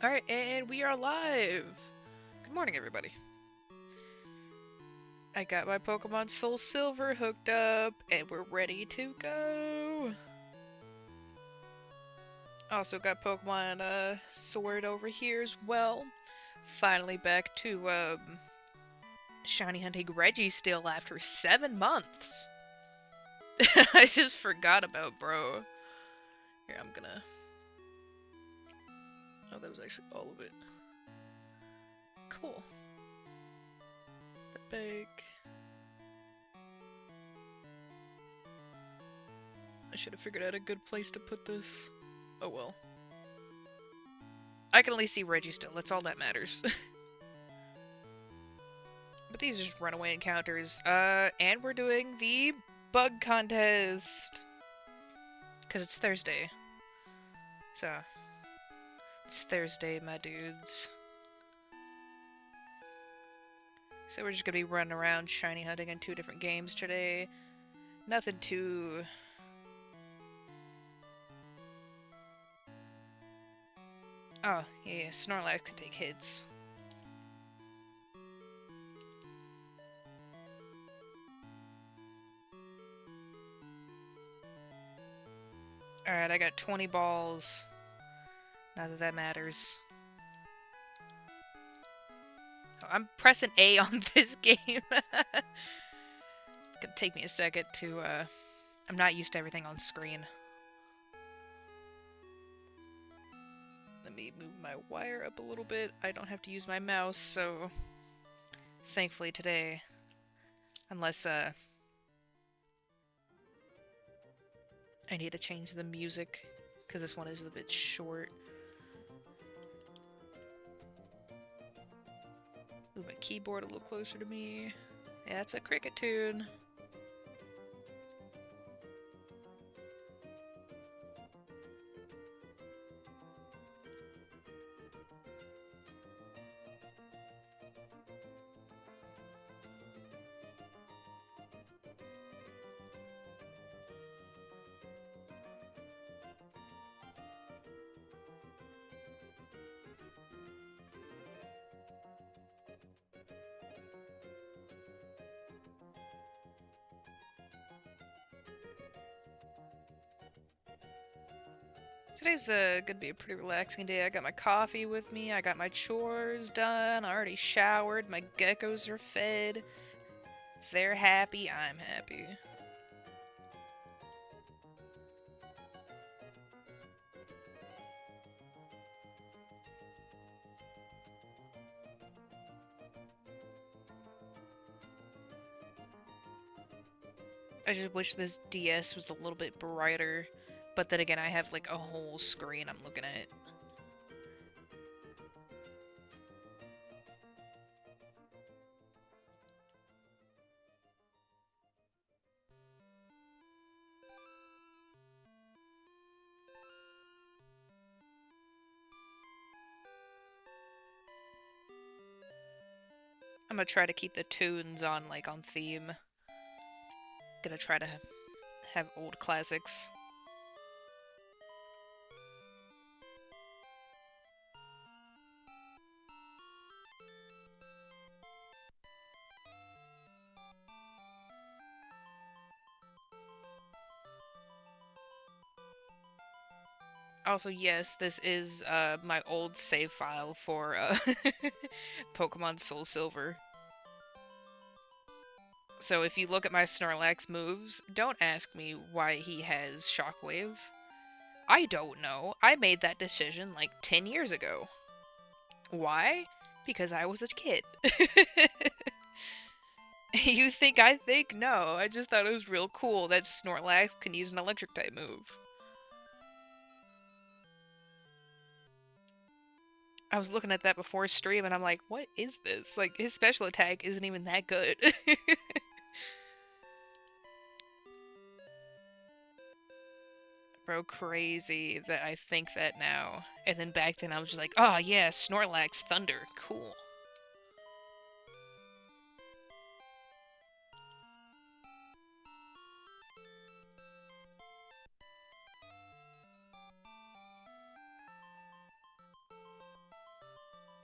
Alright, and we are live! Good morning, everybody. I got my Pokemon Soul Silver hooked up, and we're ready to go! Also got Pokemon Sword over here as well. Finally back to shiny hunting Registeel after 7 months! I just forgot about bro. Here, I'm gonna... Oh, that was actually all of it. Cool. The bag. I should have figured out a good place to put this. Oh well. I can at least see Reggie still, that's all that matters. But these are just runaway encounters. And we're doing the bug contest! Because it's Thursday. So, it's Thursday, my dudes. So we're just gonna be running around shiny hunting in 2 different games today. Nothing too... Oh, yeah, Snorlax can take hits. Alright, I got 20 balls. Not that that matters. Oh, I'm pressing A on this game. It's gonna take me a second to, I'm not used to everything on screen. Let me move my wire up a little bit. I don't have to use my mouse, so... Thankfully today. Unless, I need to change the music, because this one is a bit short. Move my keyboard a little closer to me. Yeah, it's a cricket tune. Today's gonna be a pretty relaxing day. I got my coffee with me, I got my chores done, I already showered, my geckos are fed. If they're happy, I'm happy. I just wish this DS was a little bit brighter, but then again I have like a whole screen I'm looking at. I'm gonna try to keep the tunes on like on theme. Gonna try to have old classics. Also, yes, this is my old save file for Pokemon Soul Silver. So if you look at my Snorlax moves, don't ask me why he has Shockwave. I don't know. I made that decision like 10 years ago. Why? Because I was a kid. You think I think? No, I just thought it was real cool that Snorlax can use an electric type move. I was looking at that before stream and I'm like, what is this? Like, his special attack isn't even that good. Bro, crazy that I think that now. And then back then I was just like, oh yeah, Snorlax Thunder, cool.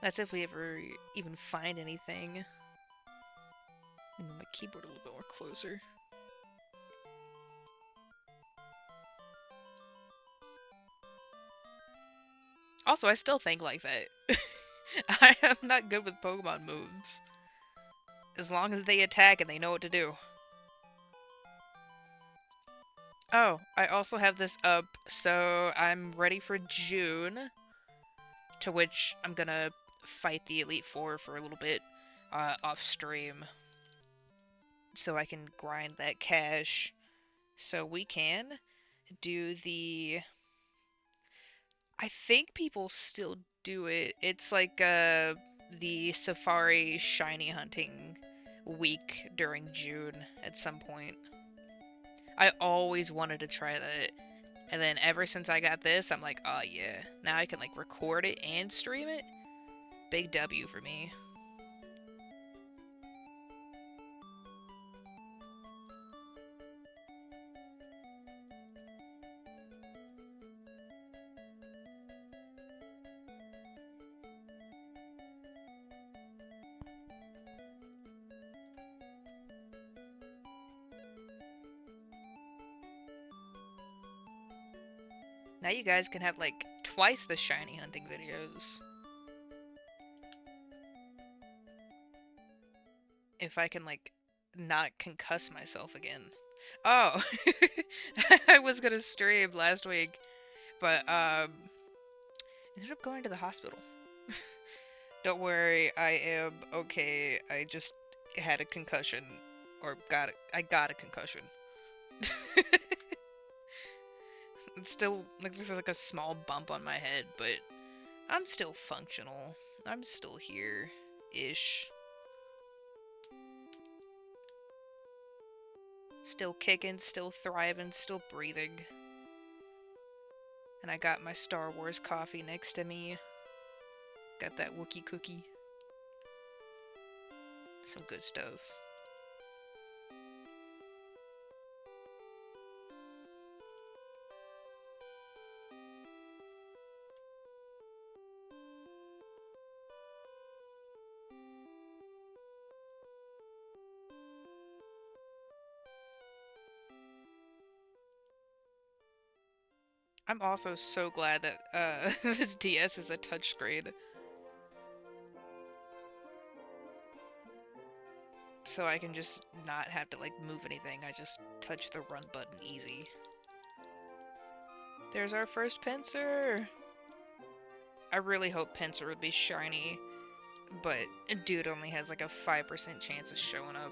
That's if we ever even find anything. And my keyboard a little bit more closer. Also, I still think like that. I am not good with Pokemon moves. As long as they attack and they know what to do. Oh, I also have this up, so I'm ready for June. To which I'm gonna fight the Elite Four for a little bit off stream. So I can grind that cash. So we can do the... I think people still do it. It's like the Safari Shiny Hunting week during June at some point. I always wanted to try that. And then ever since I got this, I'm like, oh yeah. Now I can like record it and stream it. Big W for me. Now you guys can have like twice the shiny hunting videos. If I can like not concuss myself again. Oh, I was gonna stream last week, but ended up going to the hospital. Don't worry, I am okay. I just had a concussion, or I got a concussion. It's still like this is like a small bump on my head, but I'm still functional. I'm still here, ish. Still kicking, still thriving, still breathing. And I got my Star Wars coffee next to me. Got that Wookiee cookie. Some good stuff. I'm also so glad that this DS is a touchscreen. So I can just not have to like move anything. I just touch the run button easy. There's our first Pinsir! I really hope Pinsir would be shiny, but dude only has like a 5% chance of showing up.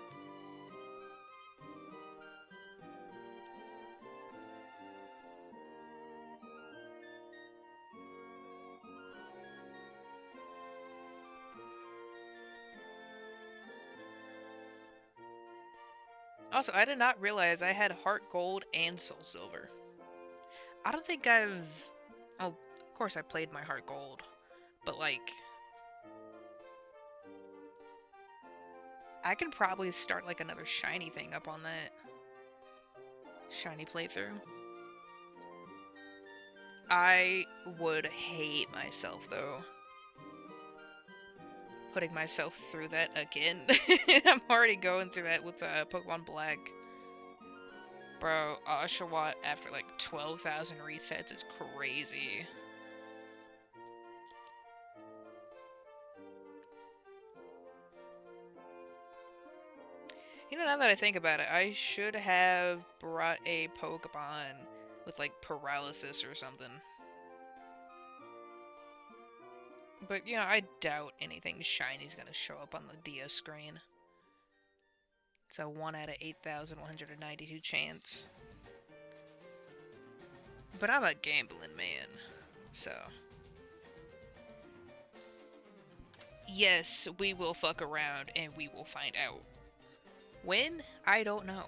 Also, I did not realize I had Heart Gold and Soul Silver. I don't think I've... Oh, of course I played my Heart Gold, but like... I could probably start like another shiny thing up on that shiny playthrough. I would hate myself though. Putting myself through that again. I'm already going through that with Pokemon Black. Bro, Oshawott after like 12,000 resets is crazy. You know, now that I think about it, I should have brought a Pokemon with like paralysis or something. But, you know, I doubt anything shiny is going to show up on the DS screen. It's a 1 out of 8,192 chance. But I'm a gambling man, so... Yes, we will fuck around and we will find out. When? I don't know.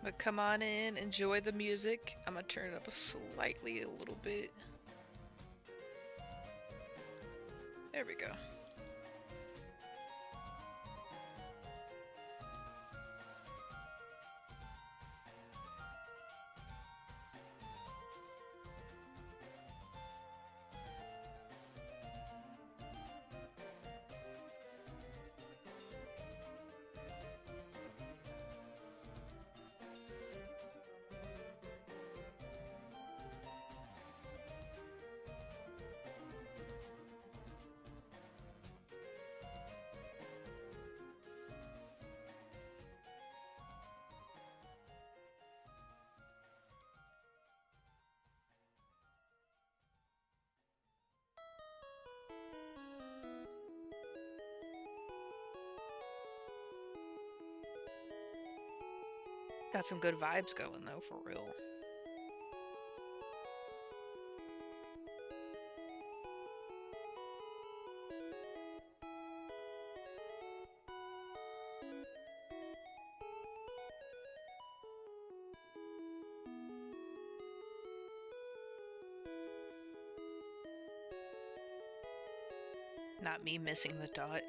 But come on in, enjoy the music. I'm gonna turn it up slightly a little bit. There we go. Got some good vibes going though, for real. Not me missing the dot.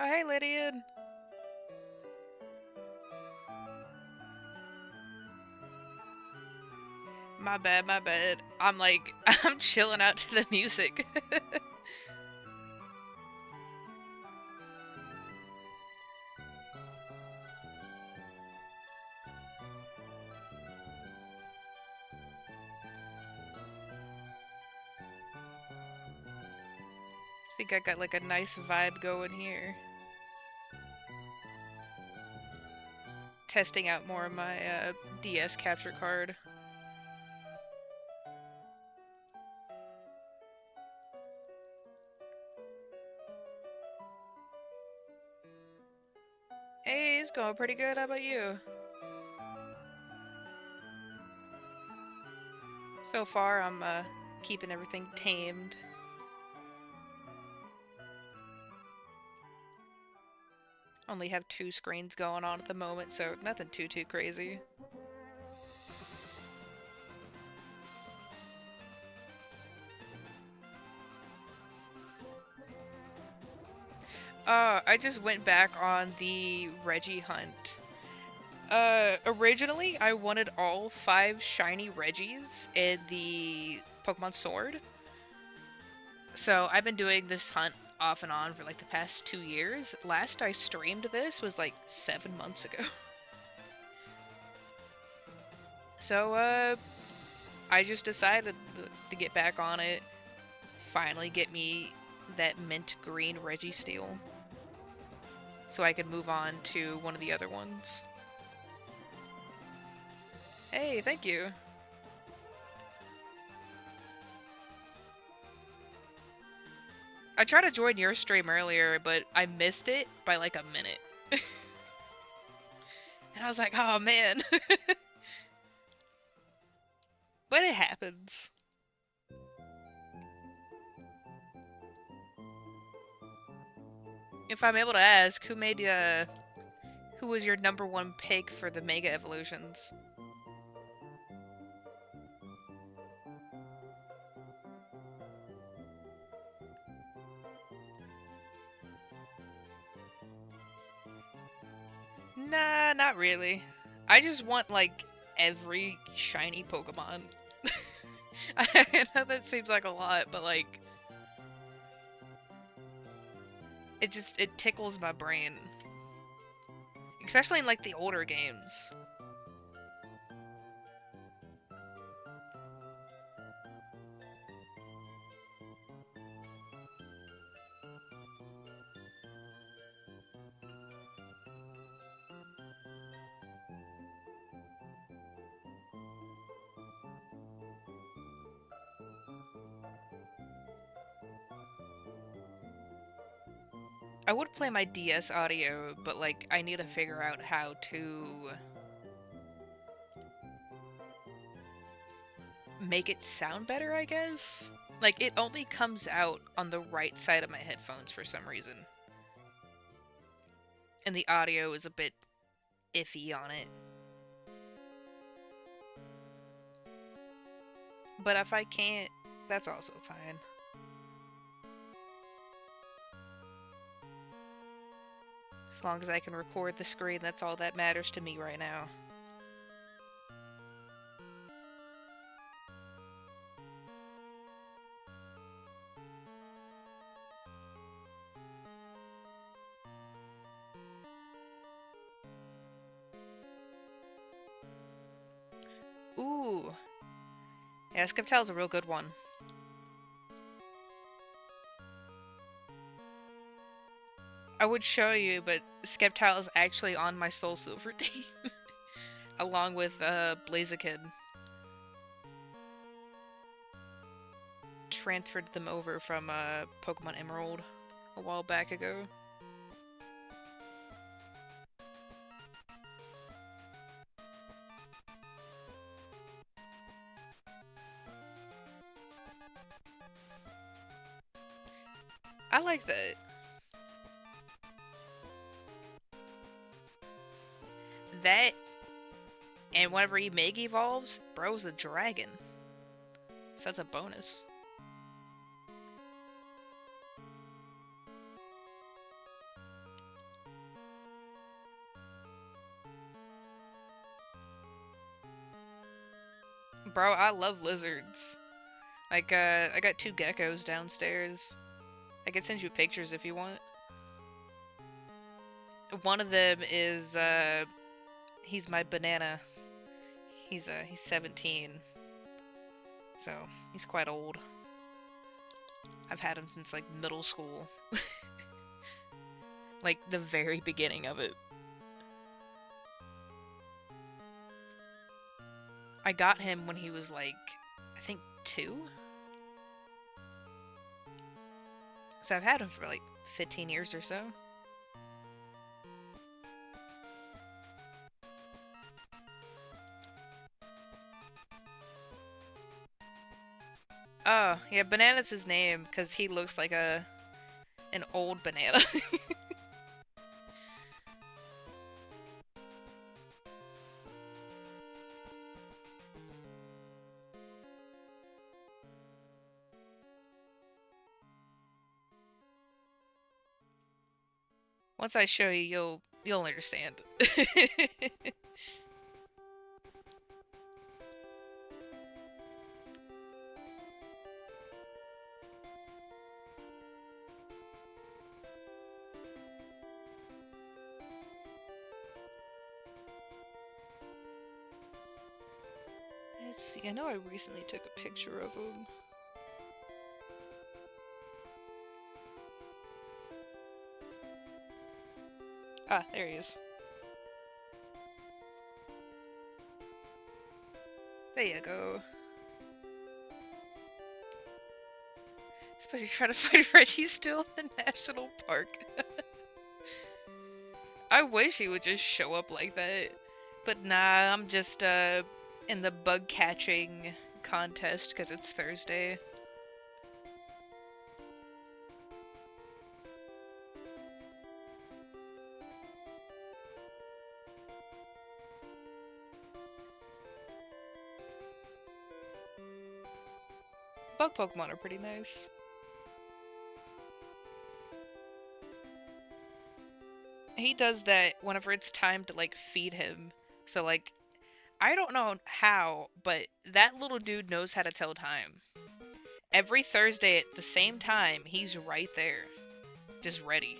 Oh, hey, Lydia. My bad, my bad. I'm like, I'm chilling out to the music. Think I got like a nice vibe going here. Testing out more of my DS capture card. Hey, it's going pretty good. How about you? So far, I'm keeping everything tamed. Only have two screens going on at the moment, so nothing too crazy. I just went back on the Reggie hunt. Originally, I wanted all 5 shiny Reggies in the Pokemon Sword. So I've been doing this hunt off and on for like the past 2 years. Last I streamed this was like 7 months ago. So, I just decided to get back on it. Finally get me that mint green Registeel. So I could move on to one of the other ones. Hey, thank you. I tried to join your stream earlier, but I missed it by like a minute. And I was like, oh man. But it happens. If I'm able to ask, who was your #1 pick for the Mega Evolutions? Nah, not really. I just want, like, every shiny Pokemon. I know that seems like a lot, but, like, it tickles my brain. Especially in, like, the older games. I would play my DS audio, but, like, I need to figure out how to make it sound better, I guess? Like, it only comes out on the right side of my headphones for some reason. And the audio is a bit iffy on it. But if I can't, that's also fine. As long as I can record the screen, that's all that matters to me right now. Ooh. Yeah, Skiptail's a real good one. I would show you, but Skiptail is actually on my Soul Silver team. Along with Blaziken. Transferred them over from Pokemon Emerald a while back ago. I like that. That, and whenever he Mega Evolves, bro's a dragon. So that's a bonus. Bro, I love lizards. Like, I got 2 geckos downstairs. I can send you pictures if you want. One of them is, he's my banana. He's 17. So, he's quite old. I've had him since, like, middle school. Like, the very beginning of it. I got him when he was, like, I think 2? So I've had him for, like, 15 years or so. Oh, yeah, Banana's his name, because he looks like an old banana. Once I show you, you'll understand. Let's see. I know I recently took a picture of him. Ah, there he is. There you go. Suppose you're trying to find Registeel in the national park. I wish he would just show up like that. But nah, I'm just in the bug catching contest because it's Thursday. Bug Pokemon are pretty nice. He does that whenever it's time to like feed him. So like I don't know how, but that little dude knows how to tell time. Every Thursday at the same time, he's right there, just ready.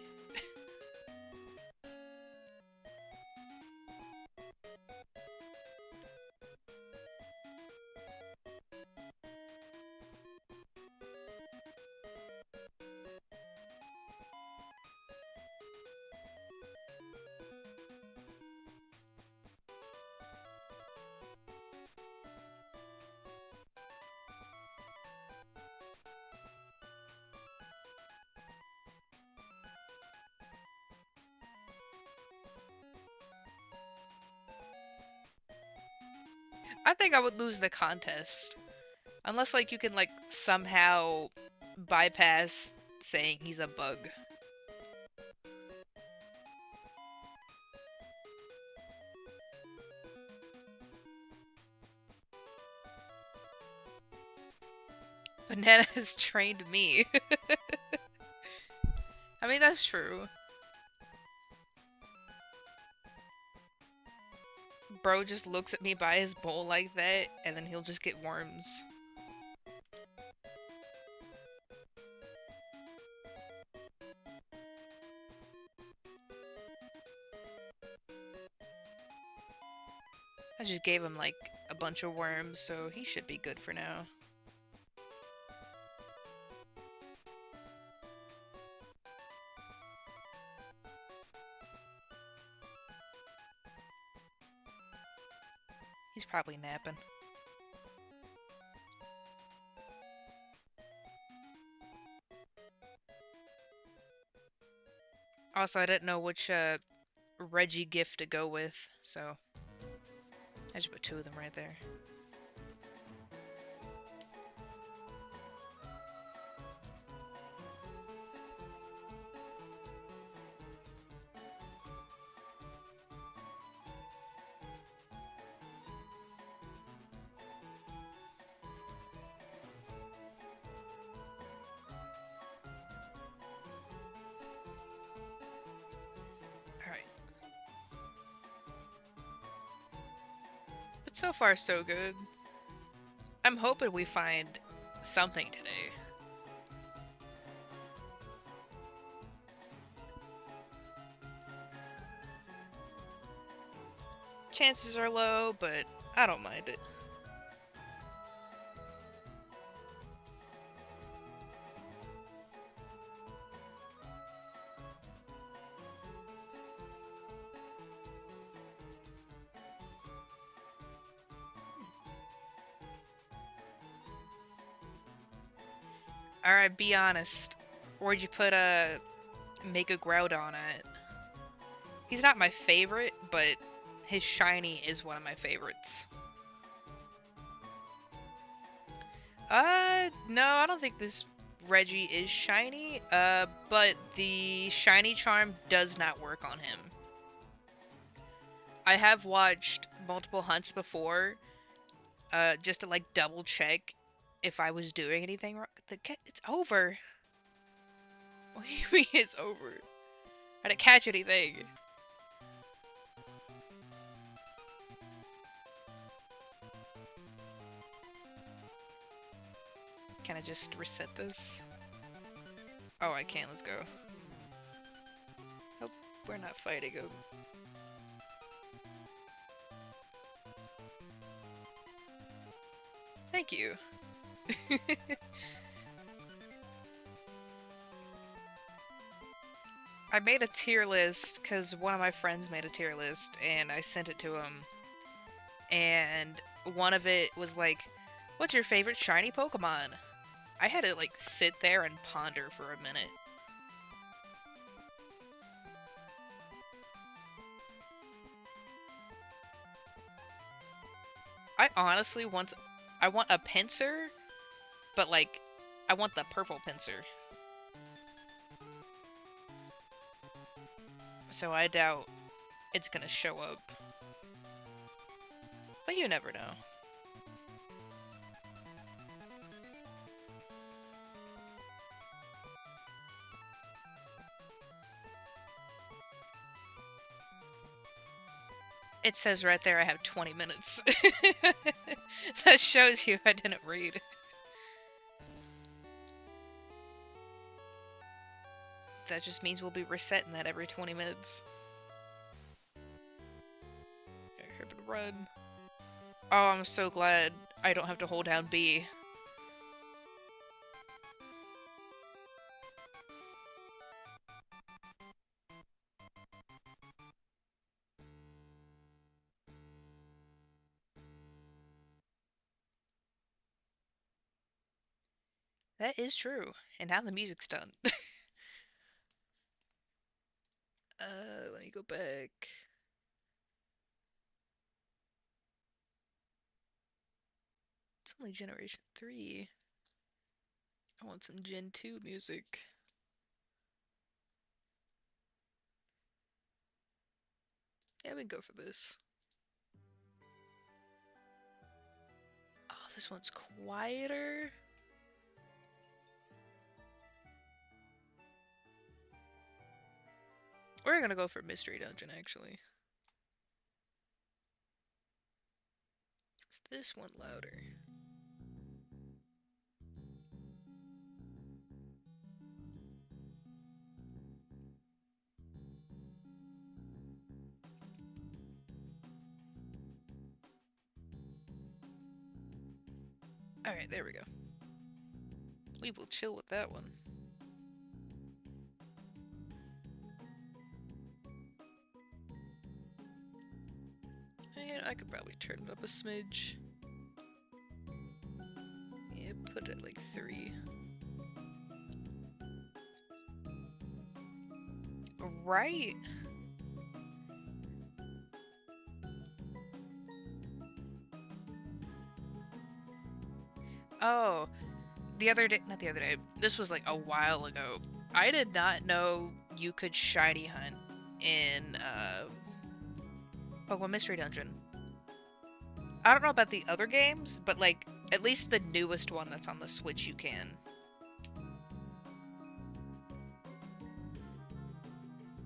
I think I would lose the contest. Unless like you can like somehow bypass saying he's a bug. Banana has trained me. I mean, that's true. Bro just looks at me by his bowl like that, and then he'll just get worms. I just gave him like a bunch of worms, so he should be good for now. He's probably napping. Also, I didn't know which Reggie gift to go with, so I just put two of them right there. Alright. But so far, so good. I'm hoping we find something today. Chances are low, but I don't mind it. Alright, be honest. Where'd you put a Mega Groudon at? He's not my favorite, but his shiny is one of my favorites. No, I don't think this Reggie is shiny, but the shiny charm does not work on him. I have watched multiple hunts before, just to like double check if I was doing anything wrong. It's over. What do you mean it's over? I didn't catch anything. Can I just reset this? Oh, I can. Let's go. Hope we're not fighting him. Thank you. I made a tier list because one of my friends made a tier list and I sent it to him. And one of it was like, what's your favorite shiny Pokemon? I had to like sit there and ponder for a minute. I honestly want a pincer, but like I want the purple pincer. So I doubt it's gonna show up. But you never know. It says right there I have 20 minutes. That shows you I didn't read. That just means we'll be resetting that every 20 minutes. Run. Oh, I'm so glad I don't have to hold down B. That is true. And now the music's done. Let me go back. It's only Generation 3. I want some Gen 2 music. Yeah, we can go for this. Oh, this one's quieter. We're gonna go for Mystery Dungeon, actually. Is this one louder? Alright, there we go. We will chill with that one. And I could probably turn it up a smidge. Yeah, put it at like 3. Right? Oh, not the other day, this was like a while ago. I did not know you could shiny hunt in Pokemon Mystery Dungeon. I don't know about the other games, but like at least the newest one that's on the Switch you can.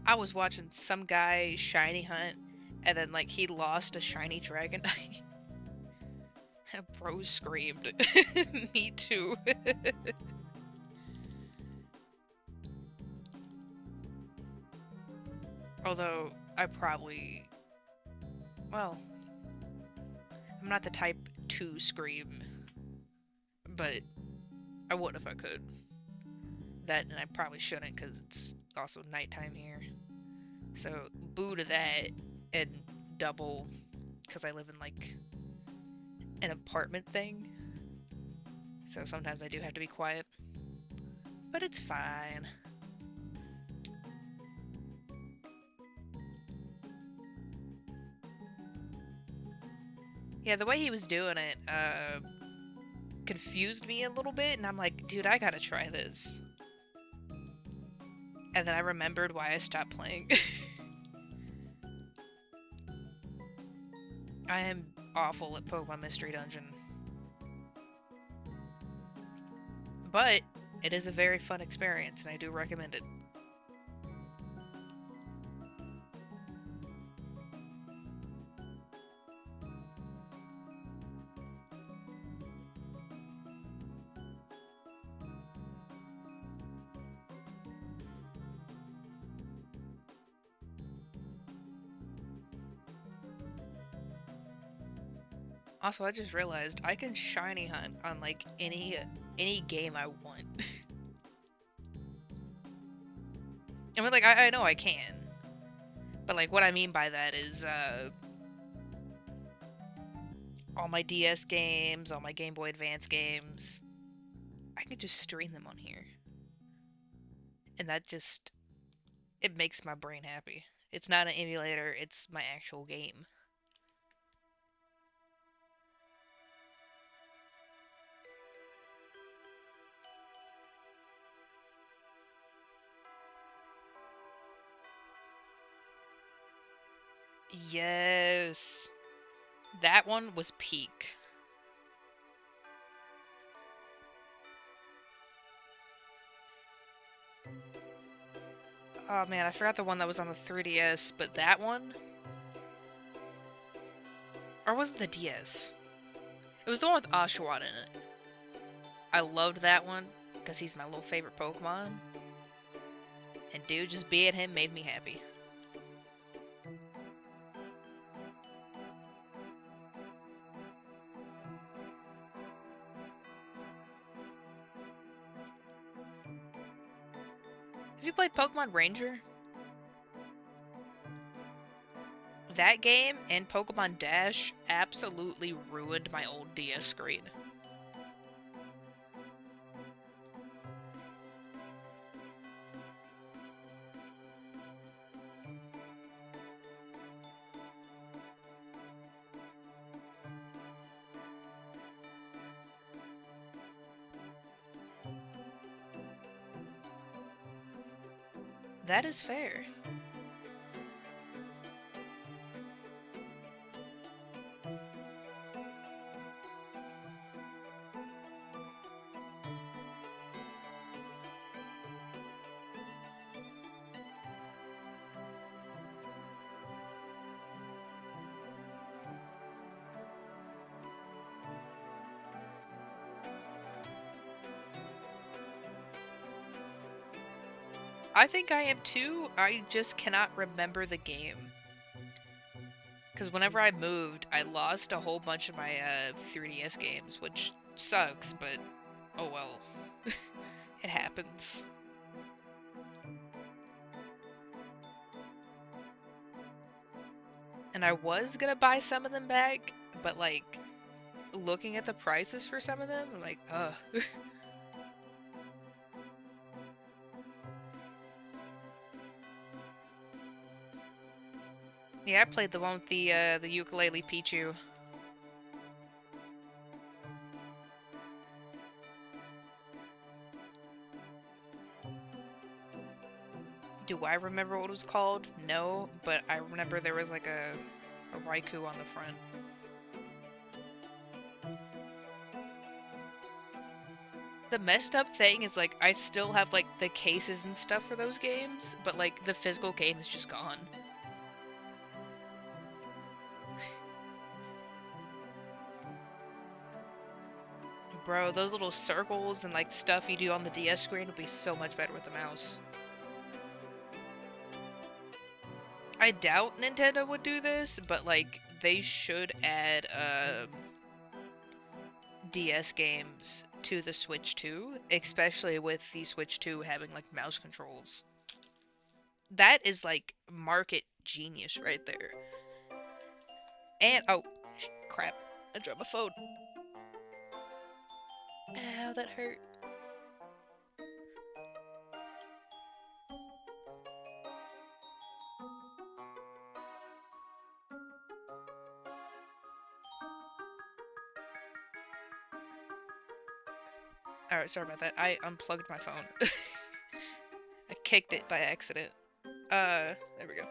I was watching some guy shiny hunt and then like he lost a shiny Dragonite. Bro screamed. Me too. Although I probably, well, I'm not the type to scream, but I would if I could. That, and I probably shouldn't because it's also nighttime here. So boo to that, and double because I live in like an apartment thing. So sometimes I do have to be quiet, but it's fine. Yeah, the way he was doing it confused me a little bit, and I'm like, dude, I gotta try this. And then I remembered why I stopped playing. I am awful at Pokemon Mystery Dungeon. But it is a very fun experience, and I do recommend it. Also, I just realized I can shiny hunt on like any game I want. I mean, like I know I can, but like what I mean by that is all my DS games, all my Game Boy Advance games, I can just stream them on here, and that just it makes my brain happy. It's not an emulator; it's my actual game. Yes, that one was peak. Oh man, I forgot the one that was on the 3DS, but that one, or was it the DS? It was the one with Oshawott in it. I loved that one because he's my little favorite Pokemon, and dude, just being him made me happy. Have you played Pokemon Ranger? That game and Pokemon Dash absolutely ruined my old DS screen. That is fair. I think I am too. I just cannot remember the game. Because whenever I moved, I lost a whole bunch of my 3DS games, which sucks, but oh well. It happens. And I was gonna buy some of them back, but like, looking at the prices for some of them, I'm like, ugh. Yeah, I played the one with the ukulele Pichu. Do I remember what it was called? No, but I remember there was like a Raikou on the front. The messed up thing is like I still have like the cases and stuff for those games, but like the physical game is just gone. Bro, those little circles and like stuff you do on the DS screen would be so much better with a mouse. I doubt Nintendo would do this, but like they should add DS games to the Switch 2, especially with the Switch 2 having like mouse controls. That is like market genius right there. And oh crap, I dropped my phone. Ow, that hurt. Alright, sorry about that. I unplugged my phone. I kicked it by accident. There we go.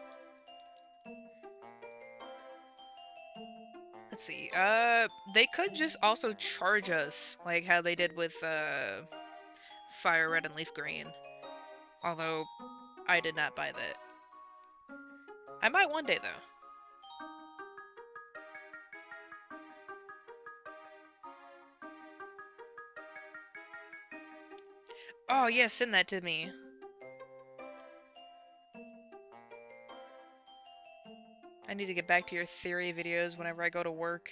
Let's see. They could just also charge us, like how they did with, Fire Red and Leaf Green. Although, I did not buy that. I might one day, though. Oh, yeah, send that to me. I need to get back to your theory videos whenever I go to work.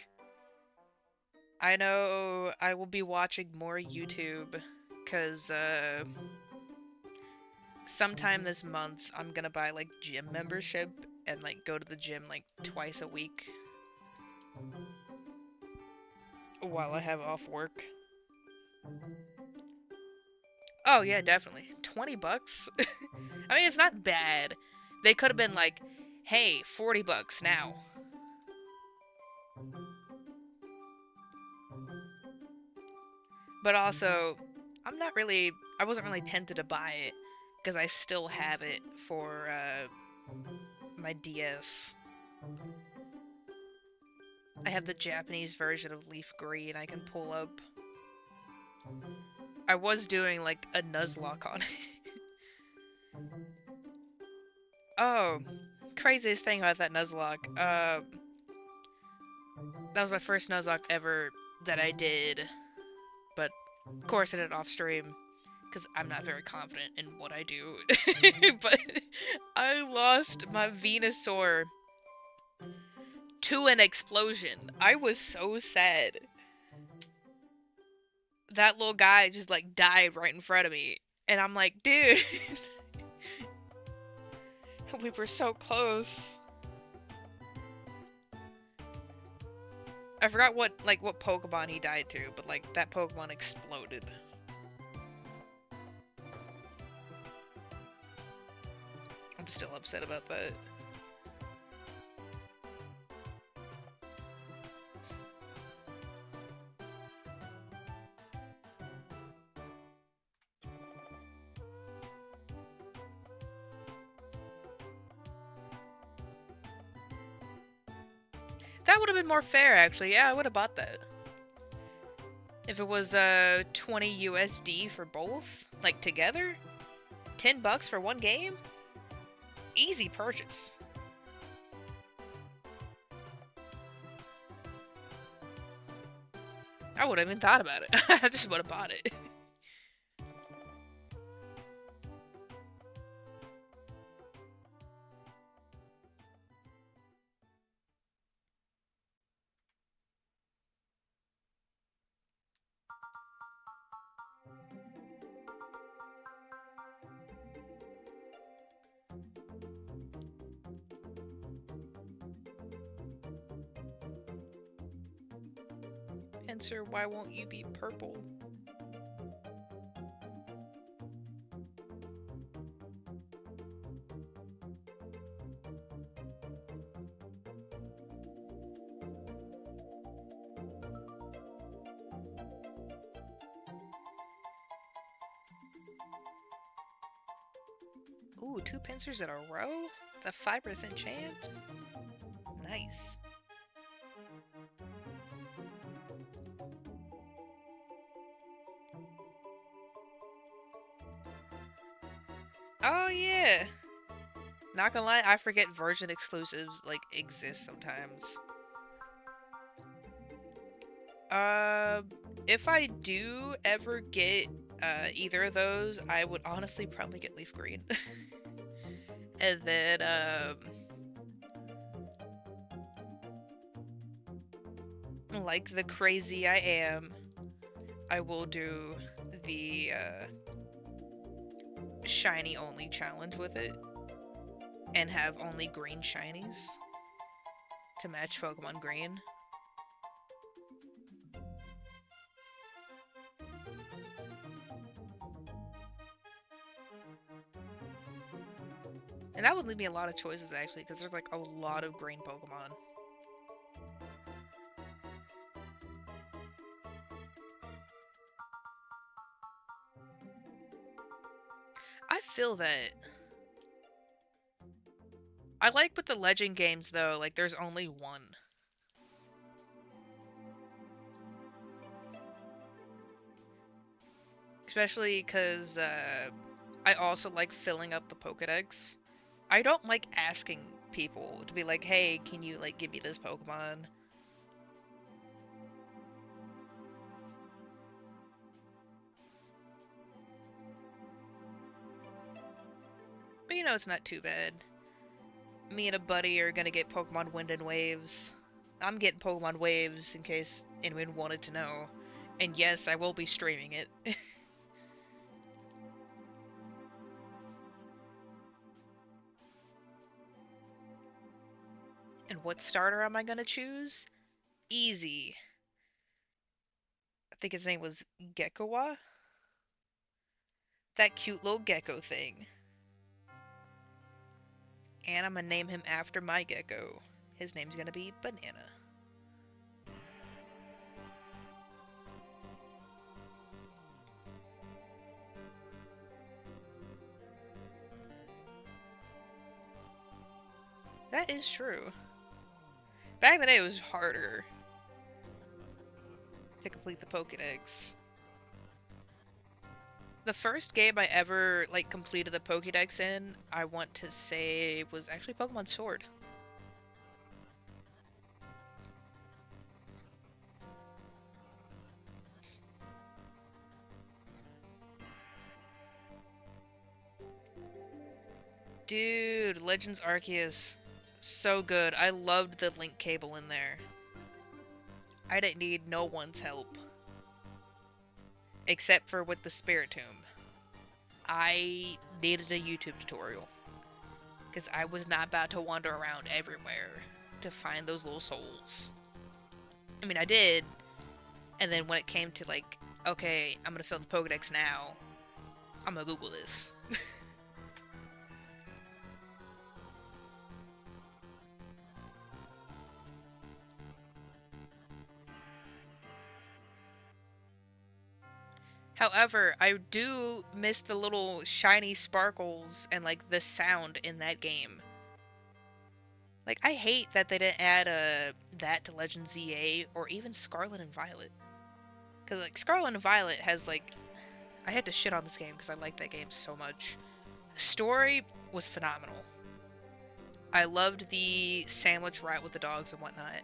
I know I will be watching more YouTube because sometime this month I'm gonna buy like gym membership and like go to the gym like twice a week while I have off work. Oh yeah, definitely. 20 bucks? I mean, it's not bad. They could have been like, "Hey, 40 bucks now." But also, I wasn't really tempted to buy it because I still have it for my DS. I have the Japanese version of Leaf Green I can pull up. I was doing like a Nuzlocke on it. Oh, craziest thing about that Nuzlocke. That was my first Nuzlocke ever that I did, but of course I did it off stream because I'm not very confident in what I do. But I lost my Venusaur to an explosion. I was so sad. That little guy just like died right in front of me. And I'm like, dude, we were so close. I forgot what Pokemon he died to, but like that Pokemon exploded. I'm still upset about that. That would have been more fair, actually. Yeah, I would have bought that. If it was 20 USD for both, like together, 10 bucks for one game, easy purchase. I wouldn't even thought about it. I just would have bought it. Answer, why won't you be purple? Ooh, 2 pincers in a row? The 5% chance? Nice. Oh yeah! Not gonna lie, I forget version exclusives like exist sometimes. Uh, if I do ever get either of those, I would honestly probably get Leaf Green. And then like the crazy I am, I will do the shiny only challenge with it and have only green shinies to match Pokemon Green. And that would leave me a lot of choices actually, because there's like a lot of green Pokemon. I feel that. I like with the Legend games though, like there's only one. Especially because I also like filling up the Pokedex. I don't like asking people to be like, hey, can you like give me this Pokemon? But you know, it's not too bad. Me and a buddy are gonna get Pokemon Wind and Waves. I'm getting Pokemon Waves in case anyone wanted to know. And yes, I will be streaming it. And what starter am I gonna choose? Easy. I think his name was Gekkowa? That cute little gecko thing. And I'm gonna name him after my gecko. His name's gonna be Banana. That is true. Back in the day, it was harder to complete the Pokédex. The first game I ever like completed the Pokédex in, I want to say, was actually Pokemon Sword. Dude, Legends Arceus, so good. I loved the link cable in there. I didn't need no one's help. Except for with the Spiritomb. I needed a YouTube tutorial. Because I was not about to wander around everywhere to find those little souls. I mean, I did. And then when it came to like, okay, I'm gonna fill the Pokedex now, I'm gonna Google this. However, I do miss the little shiny sparkles and like the sound in that game. Like, I hate that they didn't add that to Legend ZA or even Scarlet and Violet. Because like Scarlet and Violet has like, I had to shit on this game because I like that game so much. Story was phenomenal. I loved the sandwich route with the dogs and whatnot.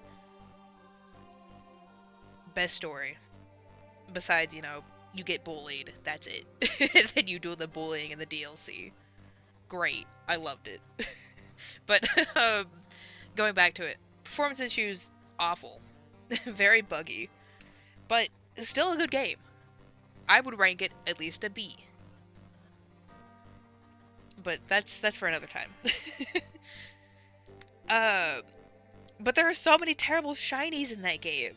Best story. Besides, you know, you get bullied. That's it. Then you do the bullying in the DLC. Great. I loved it. But going back to it, performance issues awful. Very buggy. But it's still a good game. I would rank it at least a B. But that's for another time. But there are so many terrible shinies in that game.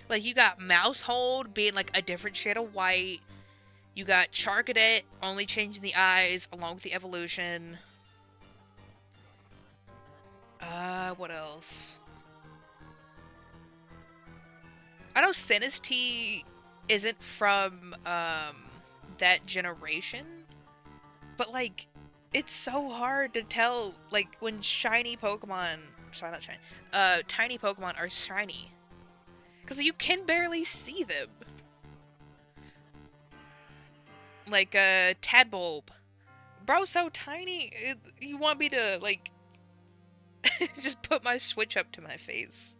Like, you got Mousehold being like a different shade of white. You got Charcadet only changing the eyes along with the evolution. What else? I know Sinistee isn't from that generation, but like, it's so hard to tell like when shiny Pokemon, sorry, not shiny, tiny Pokemon are shiny, because you can barely see them. Like Tadbulb, bro, so tiny. You want me to like just put my Switch up to my face?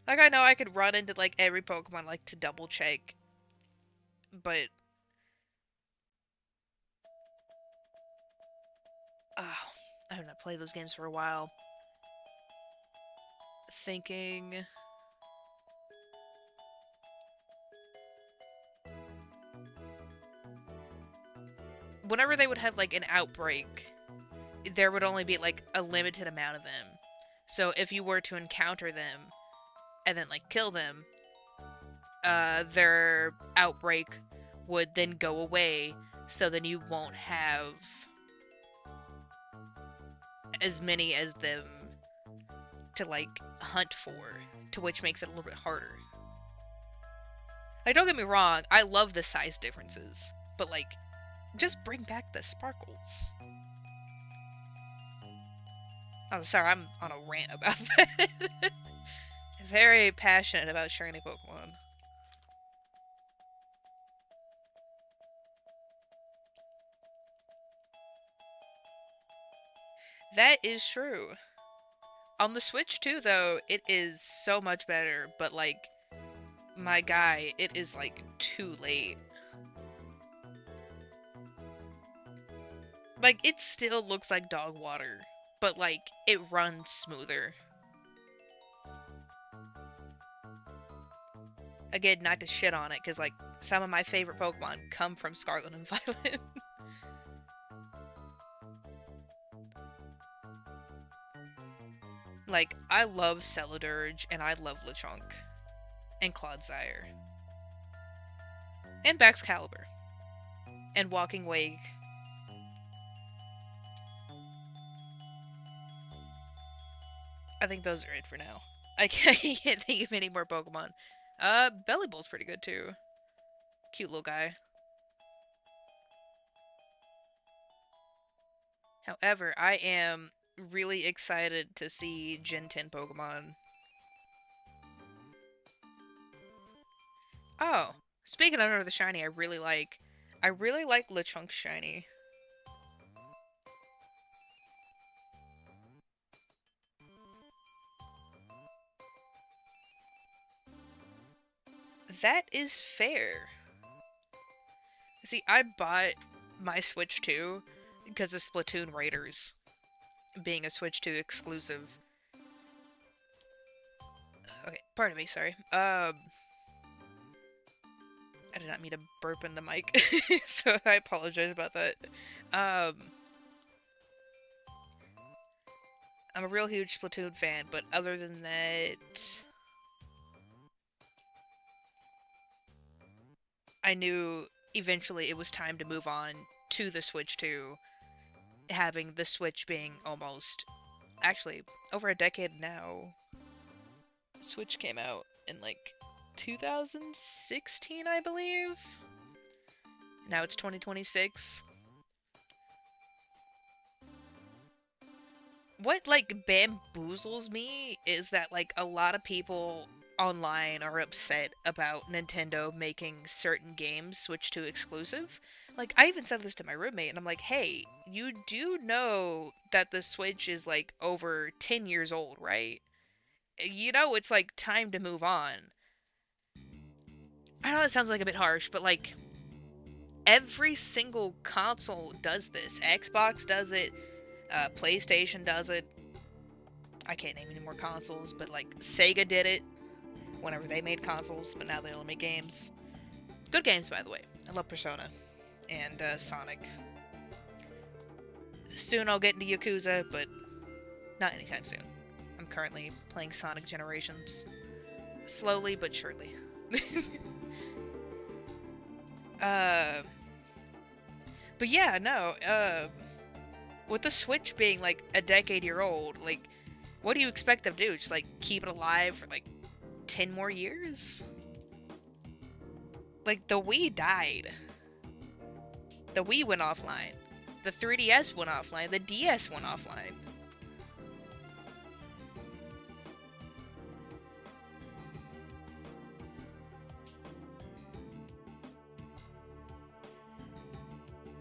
Like, I know I could run into like every Pokemon like to double check, but oh, I have not played those games for a while. Thinking. Whenever they would have like an outbreak, there would only be like a limited amount of them. So if you were to encounter them and then like kill them, their outbreak would then go away. So then you won't have as many as them to like hunt for, to which makes it a little bit harder. Like, don't get me wrong, I love the size differences, but like, just bring back the sparkles. Oh, sorry, I'm on a rant about that. Very passionate about shiny Pokemon. That is true. On the Switch too, though, it is so much better, but like, my guy, it is like too late. Like, it still looks like dog water, but like, it runs smoother. Again, not to shit on it, because, like, some of my favorite Pokemon come from Scarlet and Violet. Like, I love Celadurge, and I love Lechonk, and Clodsire, and Baxcalibur, and Walking Wake. I think those are it for now. I can't think of any more Pokemon. Bellybolt's pretty good too. Cute little guy. However, I am really excited to see Gen 10 Pokemon. Oh, speaking of the shiny, I really like Lechunk's shiny. That is fair. See, I bought my Switch 2 because of Splatoon Raiders being a Switch 2 exclusive. Okay, pardon me, sorry. I did not mean to burp in the mic, so I apologize about that. Um, I'm a real huge Splatoon fan, but other than that, I knew eventually it was time to move on to the Switch 2, having the Switch being almost, actually, over a decade now. Switch came out in like 2016, I believe. Now it's 2026. What like bamboozles me is that like a lot of people online are upset about Nintendo making certain games switch to exclusive. Like I even said this to my roommate and I'm like, "Hey, you do know that the Switch is like over 10 years old, right? You know it's like time to move on." I know that sounds like a bit harsh, but like every single console does this. Xbox does it, PlayStation does it. I can't name any more consoles, but like Sega did it whenever they made consoles, but now they only make games. Good games, by the way. I love Persona and Sonic. Soon I'll get into Yakuza, but not anytime soon. I'm currently playing Sonic Generations. Slowly but surely. uh, but yeah, no. With the Switch being like a decade-year old, like, what do you expect them to do? Just like keep it alive for like 10 more years? Like, the Wii died. The Wii went offline. The 3DS went offline. The DS went offline.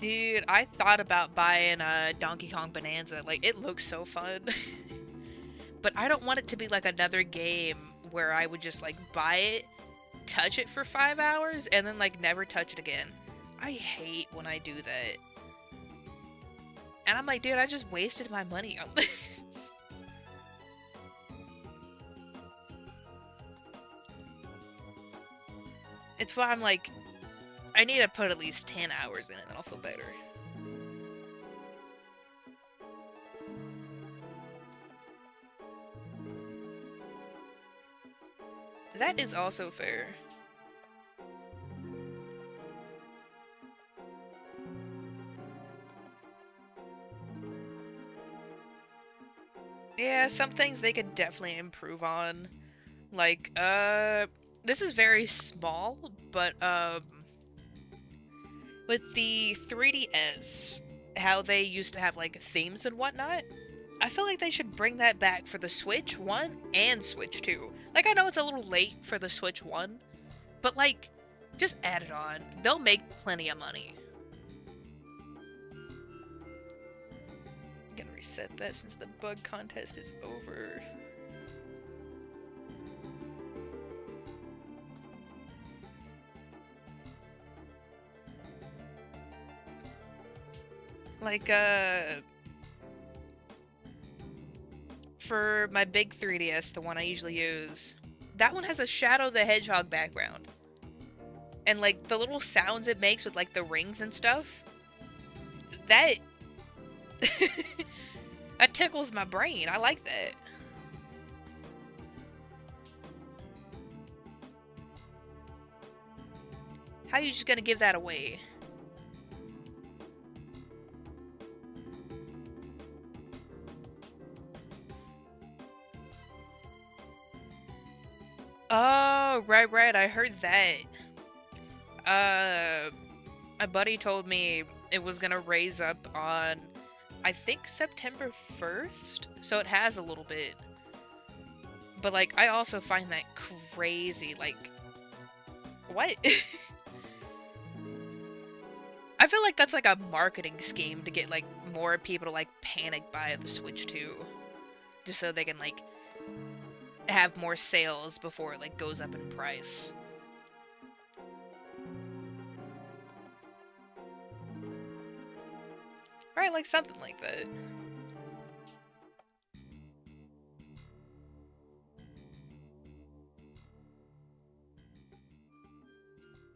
Dude, I thought about buying a Donkey Kong Bonanza. Like, it looks so fun. But I don't want it to be like another game where I would just like buy it, touch it for 5 hours, and then like never touch it again. I hate when I do that. And I'm like, dude, I just wasted my money on this. It's why I'm like, I need to put at least 10 hours in it, then I'll feel better. That is also fair. Yeah, some things they could definitely improve on. Like, this is very small, but, with the 3DS, how they used to have, like, themes and whatnot, I feel like they should bring that back for the Switch 1 and Switch 2. Like, I know it's a little late for the Switch 1, but, like, just add it on. They'll make plenty of money. I'm gonna reset that since the bug contest is over. Like, for my big 3DS, the one I usually use, That one has a Shadow the Hedgehog background. And like the little sounds it makes with like the rings and stuff, that that tickles my brain. I like that. How are you just gonna give that away? Oh, right. I heard that. Uh, my buddy told me it was gonna raise up on, I think, September 1st. So it has a little bit. But, like, I also find that crazy. Like, what? I feel like that's like a marketing scheme to get, like, more people to, like, panic buy the Switch 2. Just so they can, like, have more sales before it, like, goes up in price. Right, like something like that.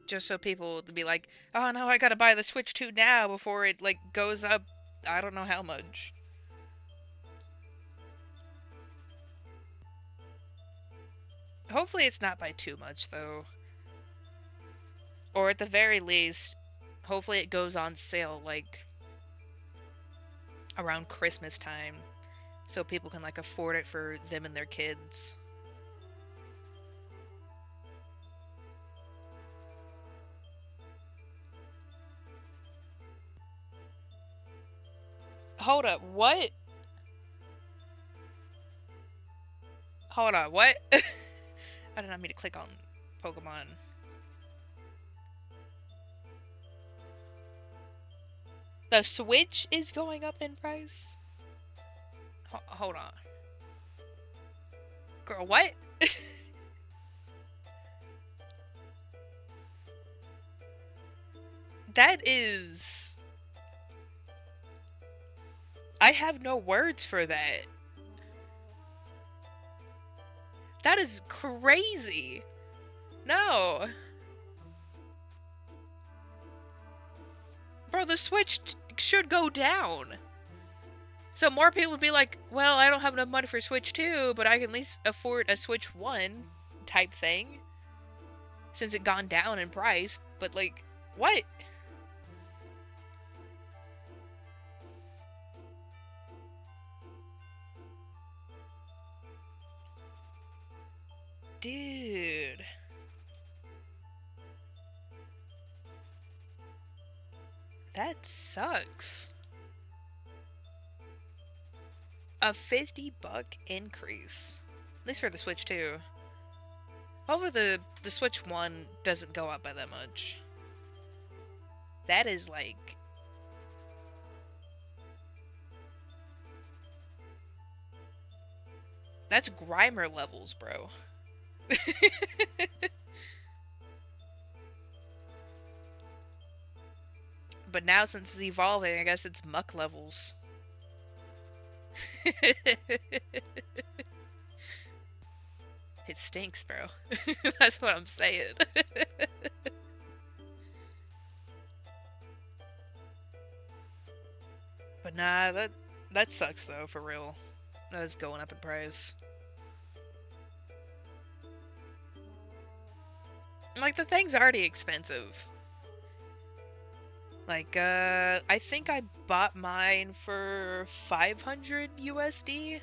Just so people would be like, oh no, I gotta buy the Switch 2 now before it, like, goes up I don't know how much. Hopefully it's not by too much, though. Or at the very least, hopefully it goes on sale, like, around Christmas time. So people can, like, afford it for them and their kids. Hold up, what? Hold on, what? I did not mean to click on Pokemon. The Switch is going up in price? Hold on. Girl, what? That is... I have no words for that. That is crazy. No. Bro, the Switch should go down. So more people would be like, well, I don't have enough money for Switch 2, but I can at least afford a Switch 1 type thing. Since it gone down in price. But, like, what? Dude. That sucks. A $50 increase. At least for the Switch 2. Hopefully the Switch 1 doesn't go up by that much. That is like... That's Grimer levels, bro. But now since it's evolving, I guess it's muck levels. It stinks, bro. That's what I'm saying. But nah, that sucks though, for real. That is going up in price. Like, the thing's already expensive. Like, I think I bought mine for 500 USD.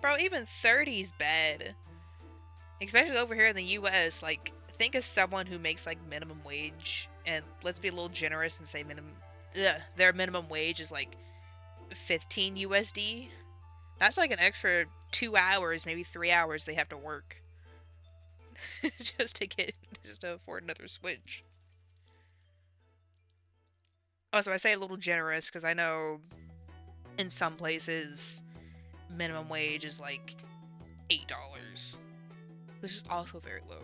Bro, even 30's bad. Especially over here in the US, like, think of someone who makes, like, minimum wage, and let's be a little generous and say their minimum wage is, like, 15 USD. That's like an extra 2 hours, maybe 3 hours they have to work. just to afford another Switch. Also, I say a little generous because I know in some places minimum wage is like $8, which is also very low.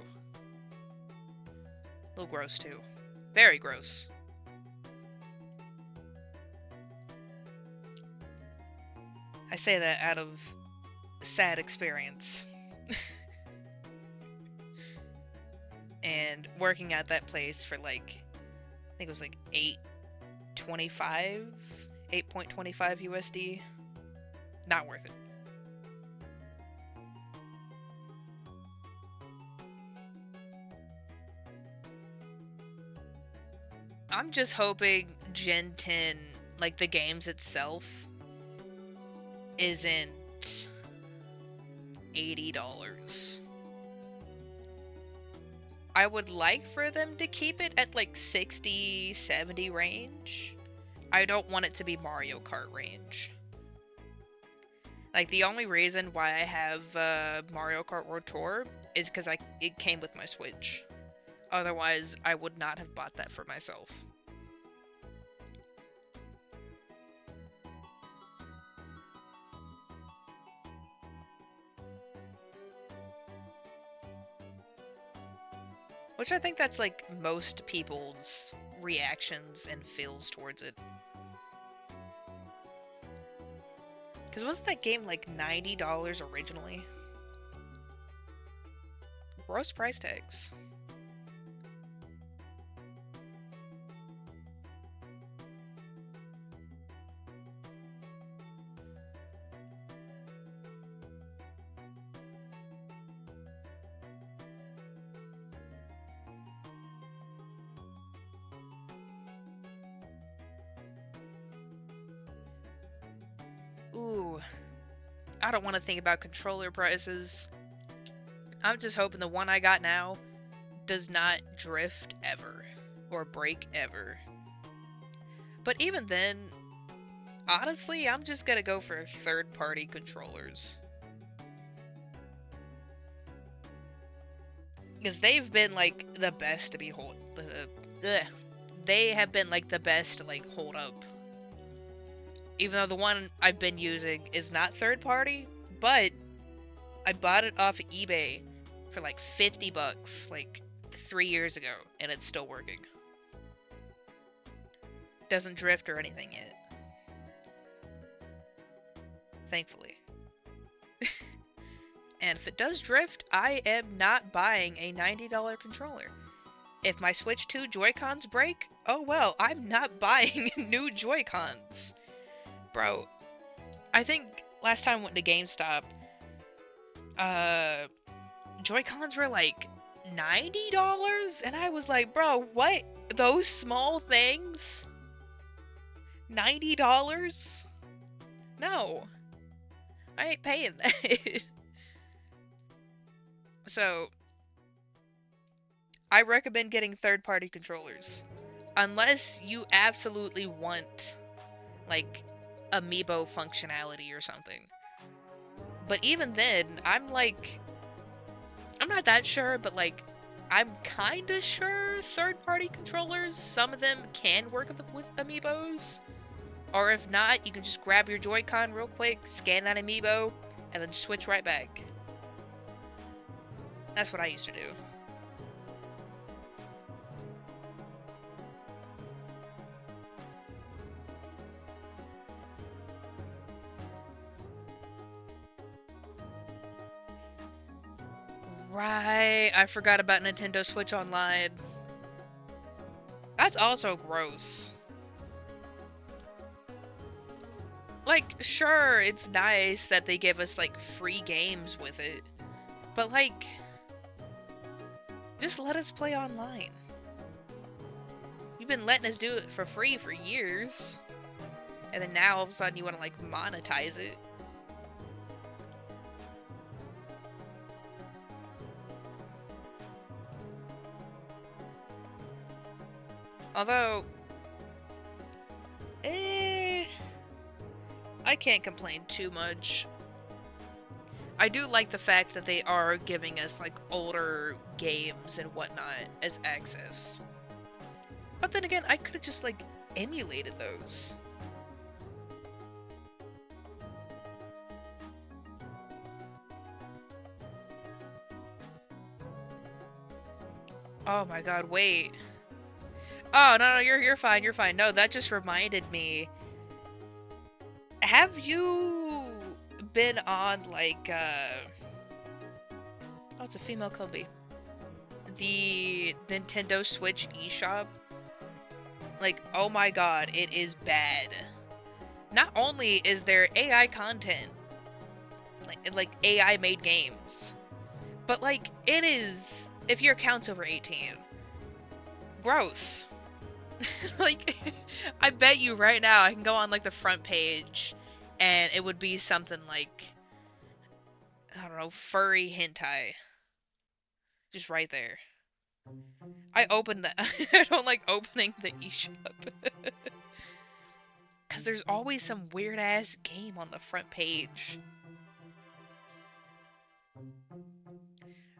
A little gross too. Very gross. I say that out of sad experience. And working at that place for like, I think it was like 8.25 USD. Not worth it. I'm just hoping Gen 10, like the games itself, isn't $80. I would like for them to keep it at like 60, 70 range. I don't want it to be Mario Kart range. Like, the only reason why I have Mario Kart World Tour is because it came with my Switch. Otherwise, I would not have bought that for myself. Which I think that's like most people's reactions and feels towards it. Because wasn't that game like $90 originally? Gross price tags. Ooh, I don't want to think about controller prices. I'm just hoping the one I got now does not drift ever or break ever. But even then, honestly, I'm just gonna go for third-party controllers. Because they've been like the best to be they have been like the best to like hold up. Even though the one I've been using is not third party, but I bought it off of eBay for like $50 like 3 years ago, and it's still working. Doesn't drift or anything yet. Thankfully. And if it does drift, I am not buying a $90 controller. If my Switch 2 Joy-Cons break, oh well, I'm not buying new Joy-Cons. Bro, I think last time I went to GameStop, Joy-Cons were like $90, and I was like, bro, what? Those small things? $90? No. I ain't paying that. So, I recommend getting third-party controllers. Unless you absolutely want, like, amiibo functionality or something. But even then, I'm not that sure, but like, I'm kinda sure third-party controllers, some of them can work with amiibos. Or if not, you can just grab your Joy-Con real quick, scan that amiibo, and then switch right back. That's what I used to do. Right, I forgot about Nintendo Switch Online. That's also gross. Like, sure, it's nice that they give us, like, free games with it. But, like, just let us play online. You've been letting us do it for free for years. And then now, all of a sudden, you want to, like, monetize it. Although, I can't complain too much. I do like the fact that they are giving us, like, older games and whatnot as access. But then again, I could have just, like, emulated those. Oh my god, wait. Oh, no, you're fine, you're fine. No, that just reminded me. Have you been on like oh, it's a female Kobe. The Nintendo Switch eShop. Like, oh my god, it is bad. Not only is there AI content, like AI made games, but like it is, if your account's over 18, gross. Like, I bet you right now I can go on like the front page and it would be something like, I don't know, furry hentai. Just right there. I opened that. I don't like opening the eShop. Because there's always some weird ass game on the front page.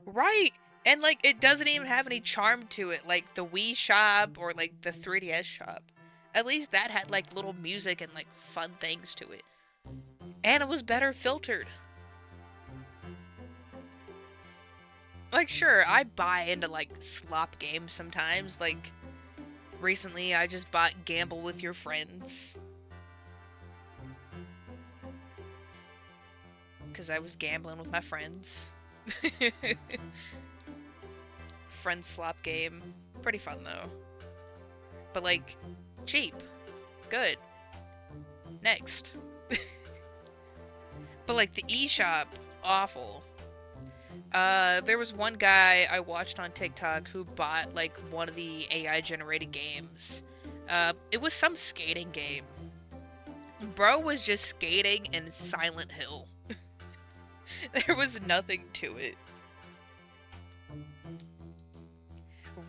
Right! And like, it doesn't even have any charm to it, like the Wii shop or like the 3DS shop. At least that had like little music and like fun things to it. And it was better filtered. Like, sure, I buy into like slop games sometimes. Like, recently I just bought Gamble with Your Friends. Because I was gambling with my friends. Friend slop game. Pretty fun though. But like, cheap. Good. Next. But like the eShop, awful. There was one guy I watched on TikTok who bought like one of the AI generated games. It was some skating game. Bro was just skating in Silent Hill. There was nothing to it.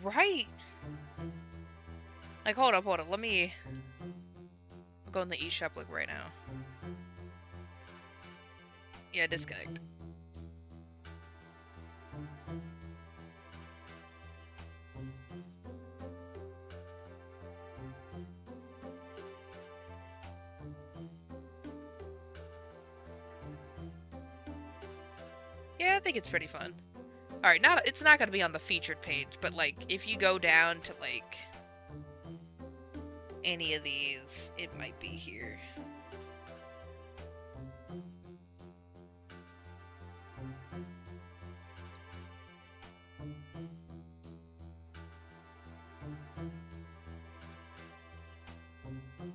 Right. Like, hold up. Let me go in the eShop like right now. Yeah, disconnect. Yeah, I think it's pretty fun. Alright, it's not gonna be on the featured page, but like, if you go down to like any of these, it might be here.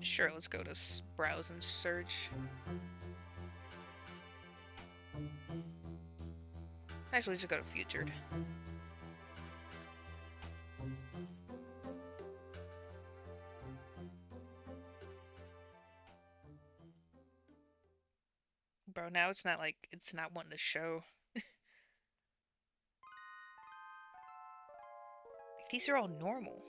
Sure, let's go to browse and search. Actually, just go to featured. Bro, now it's not like, it's not wanting to show. These are all normal.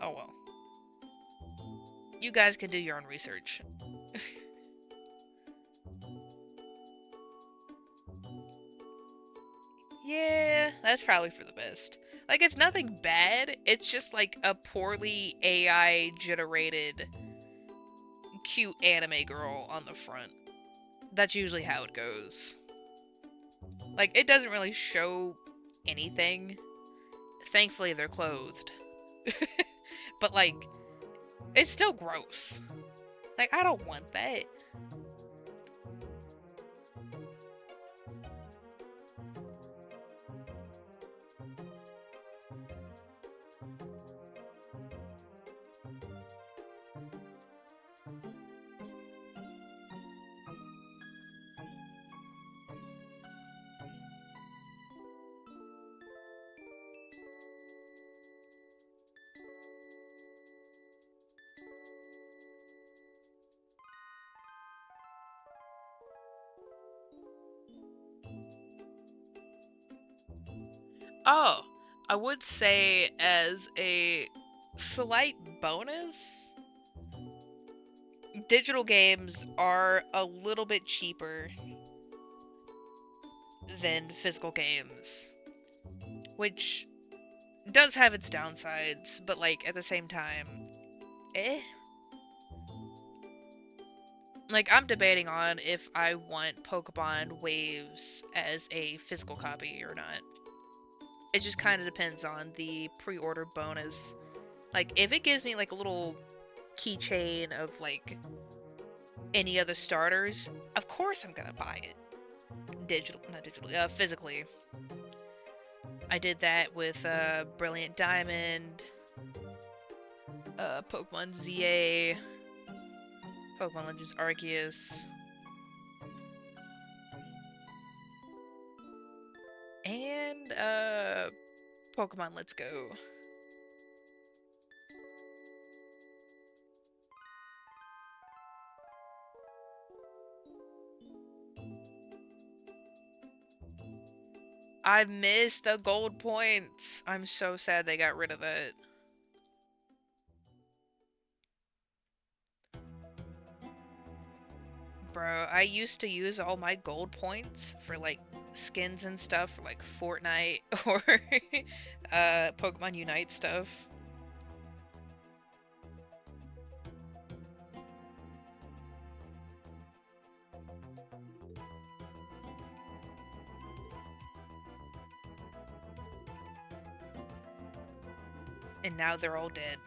Oh well. You guys can do your own research. Yeah, that's probably for the best. Like, it's nothing bad, it's just like a poorly AI generated cute anime girl on the front. That's usually how it goes. Like, it doesn't really show anything. Thankfully, they're clothed. But, like, it's still gross. Like, I don't want that. Oh, I would say as a slight bonus, digital games are a little bit cheaper than physical games, which does have its downsides, but like at the same time, eh? Like, I'm debating on if I want Pokemon Waves as a physical copy or not. It just kind of depends on the pre-order bonus. Like, if it gives me like a little keychain of like any other starters, of course I'm gonna buy it. Not digitally, physically. I did that with Brilliant Diamond, Pokemon ZA, Pokemon Legends Arceus, and Pokemon Let's Go. I missed the gold points. I'm so sad they got rid of that. Bro, I used to use all my gold points for like skins and stuff for like Fortnite or Pokemon Unite stuff. And now they're all dead.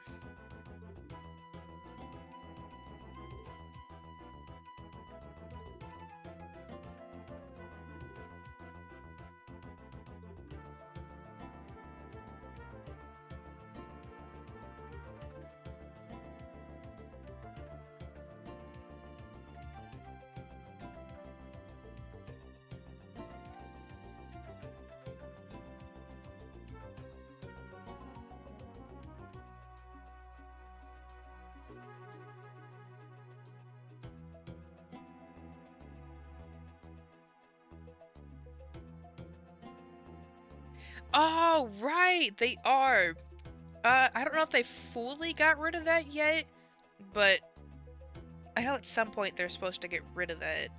Oh, right, they are. I don't know if they fully got rid of that yet, but I know at some point they're supposed to get rid of that.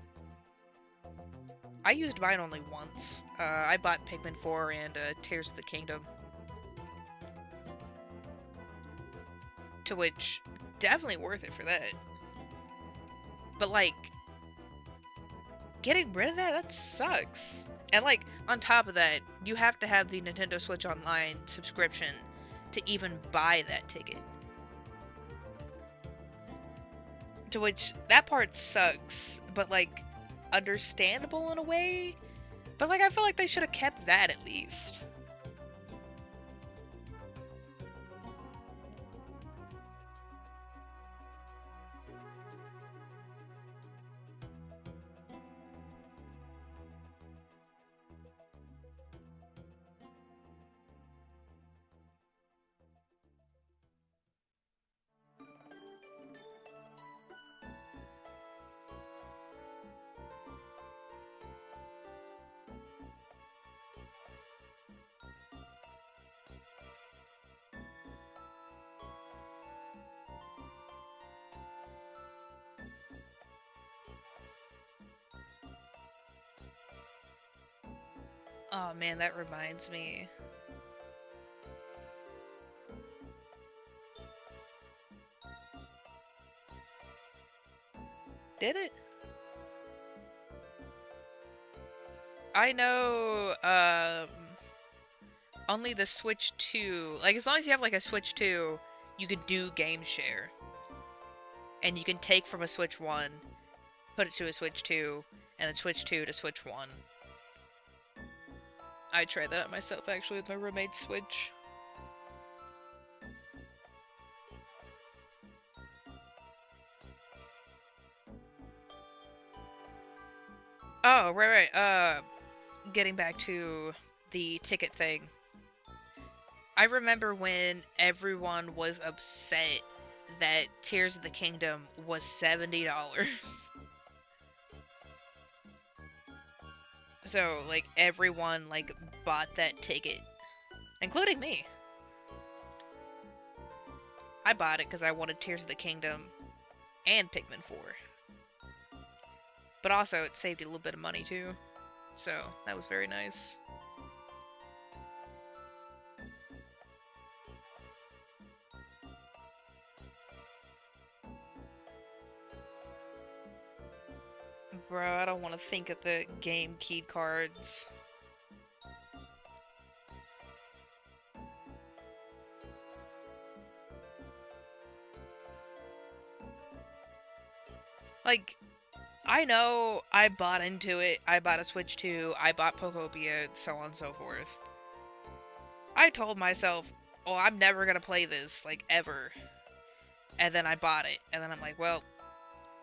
I used mine only once. I bought Pikmin 4 and Tears of the Kingdom. To which, definitely worth it for that. But like, getting rid of that sucks. And like, on top of that, you have to have the Nintendo Switch Online subscription to even buy that ticket. To which, that part sucks, but like, understandable in a way. But like, I feel like they should have kept that at least. Oh man, that reminds me. Did it? I know, only the Switch 2, like as long as you have like a Switch 2, you could do game share. And you can take from a Switch 1, put it to a Switch 2, and then Switch 2 to Switch 1. I tried that out myself actually with my roommate's Switch. Oh, right. Getting back to the ticket thing. I remember when everyone was upset that Tears of the Kingdom was $70. So, like, everyone, like, bought that ticket. Including me. I bought it because I wanted Tears of the Kingdom and Pikmin 4. But also, it saved you a little bit of money, too. So, that was very nice. Bro, I don't want to think of the game key cards. Like, I know I bought into it. I bought a Switch 2. I bought Pokopia, so on and so forth. I told myself, oh, I'm never gonna play this, like, ever. And then I bought it. And then I'm like, well,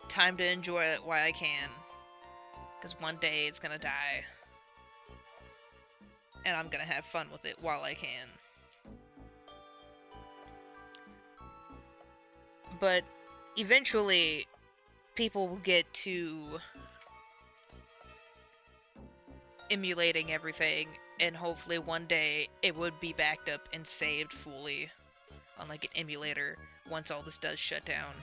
time to enjoy it while I can. Because one day it's gonna die. And I'm gonna have fun with it while I can. But eventually, people will get to emulating everything, and hopefully one day it would be backed up and saved fully on like an emulator once all this does shut down.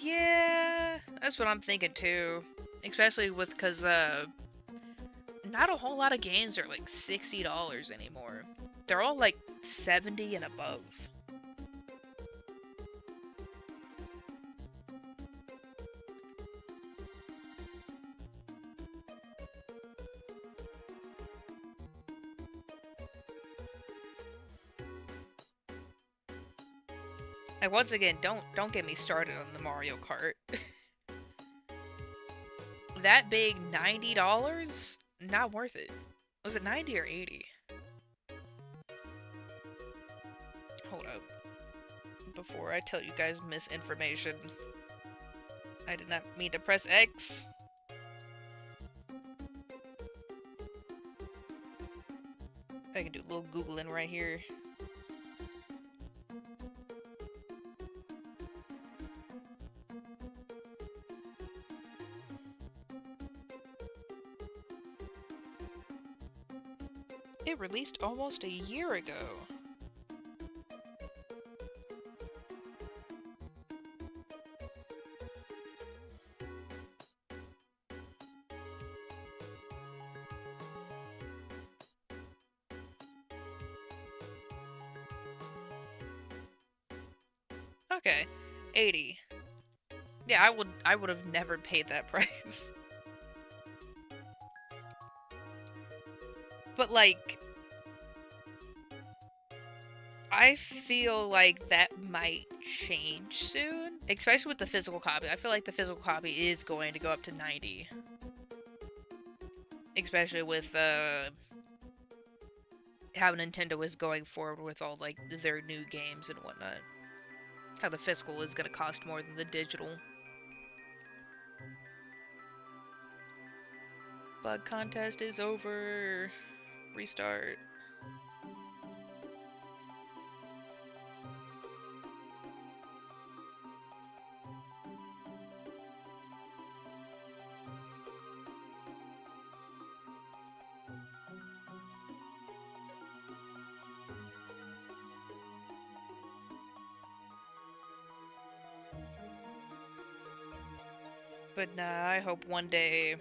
Yeah, that's what I'm thinking too. Especially with because not a whole lot of games are like $60 anymore. They're all like 70 and above. Like once again, don't get me started on the Mario Kart. That big $90? Not worth it. Was it 90 or 80? Hold up. Before I tell you guys misinformation. I did not mean to press X. I can do a little Googling right here. It released almost a year ago. Okay, 80. Yeah, I would have never paid that price. But like I feel like that might change soon, especially with the physical copy. I feel like the physical copy is going to go up to 90. Especially with how Nintendo is going forward with all like their new games and whatnot. How the physical is going to cost more than the digital. Bug contest is over. Restart. But nah, I hope one day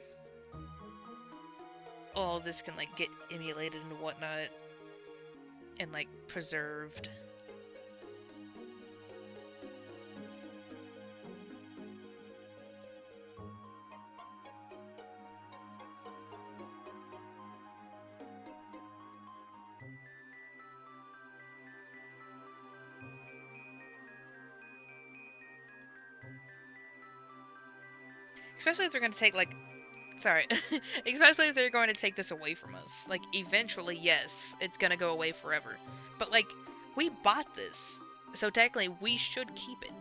all this can like get emulated and whatnot and like preserved. Especially if they're gonna take like sorry. Especially if they're going to take this away from us. Like eventually, yes, it's gonna go away forever. But like we bought this. So technically we should keep it.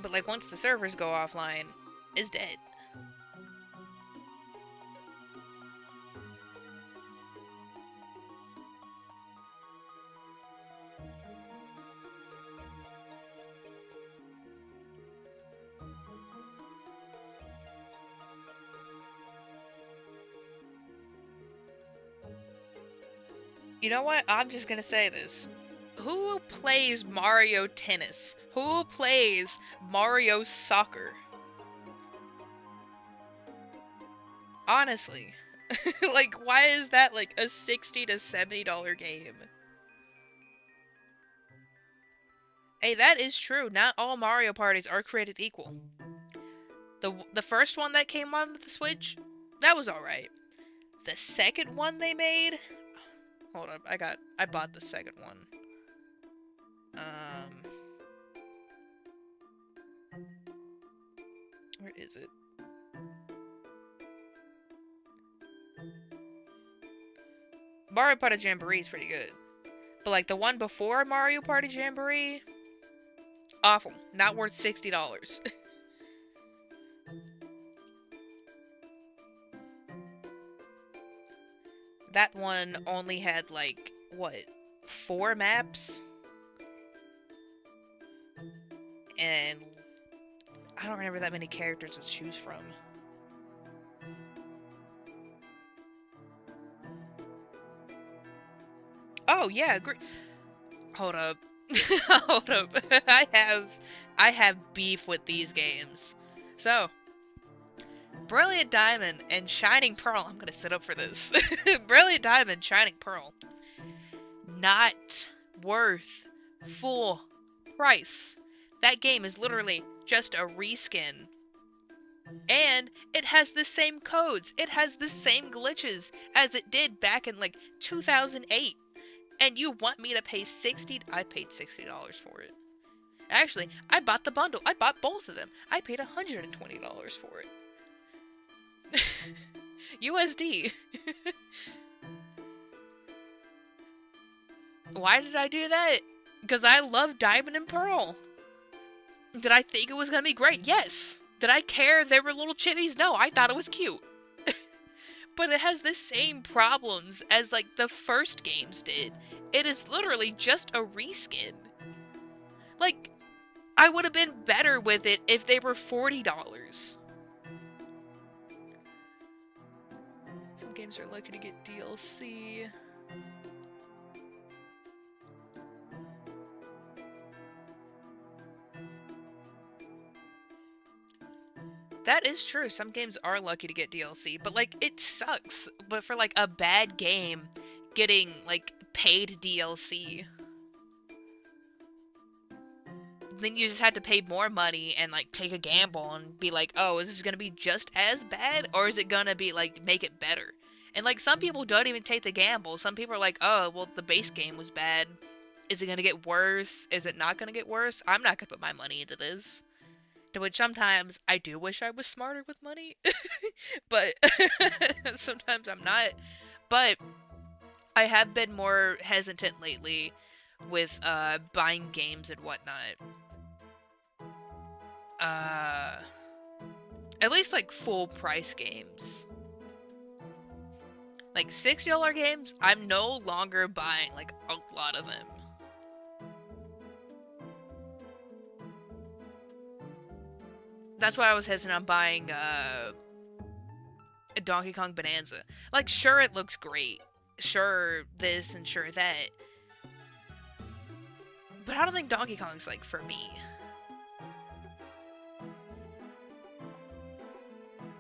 But like once the servers go offline, it's dead. You know what? I'm just gonna say this. Who plays Mario Tennis? Who plays Mario Soccer? Honestly. Like, why is that like a $60 to $70 game? Hey, that is true. Not all Mario parties are created equal. The first one that came on the Switch, that was alright. The second one they made, hold up, I bought the second one. Where is it? Mario Party Jamboree is pretty good. But like the one before Mario Party Jamboree, awful. Not worth $60. That one only had like, what, 4 maps? And I don't remember that many characters to choose from. Oh yeah, hold up. Hold up. I have beef with these games. So, Brilliant Diamond and Shining Pearl. I'm gonna sit up for this. Brilliant Diamond, Shining Pearl. Not worth full price. That game is literally just a reskin. And it has the same codes. It has the same glitches as it did back in like 2008. And you want me to pay I paid $60 for it. Actually, I bought the bundle. I bought both of them. I paid $120 for it. USD. Why did I do that? Because I love Diamond and Pearl. Did I think it was going to be great? Yes. Did I care they were little chibis? No, I thought it was cute. But it has the same problems as like the first games did. It is literally just a reskin. Like, I would have been better with it if they were $40. Some games are lucky to get DLC. That is true. Some games are lucky to get DLC, but like it sucks. But for like a bad game getting like paid DLC, then you just had to pay more money and like take a gamble and be like, oh, is this gonna be just as bad or is it gonna be like make it better? And like some people don't even take the gamble. Some people are like, oh, well, the base game was bad. Is it gonna get worse? Is it not gonna get worse? I'm not gonna put my money into this. To which sometimes I do wish I was smarter with money, but sometimes I'm not. But I have been more hesitant lately with buying games and whatnot. At least like full price games. Like $60 games, I'm no longer buying like a lot of them. That's why I was hesitant on buying a Donkey Kong Bonanza. Like, sure, it looks great. Sure, this and sure that. But I don't think Donkey Kong's, like, for me.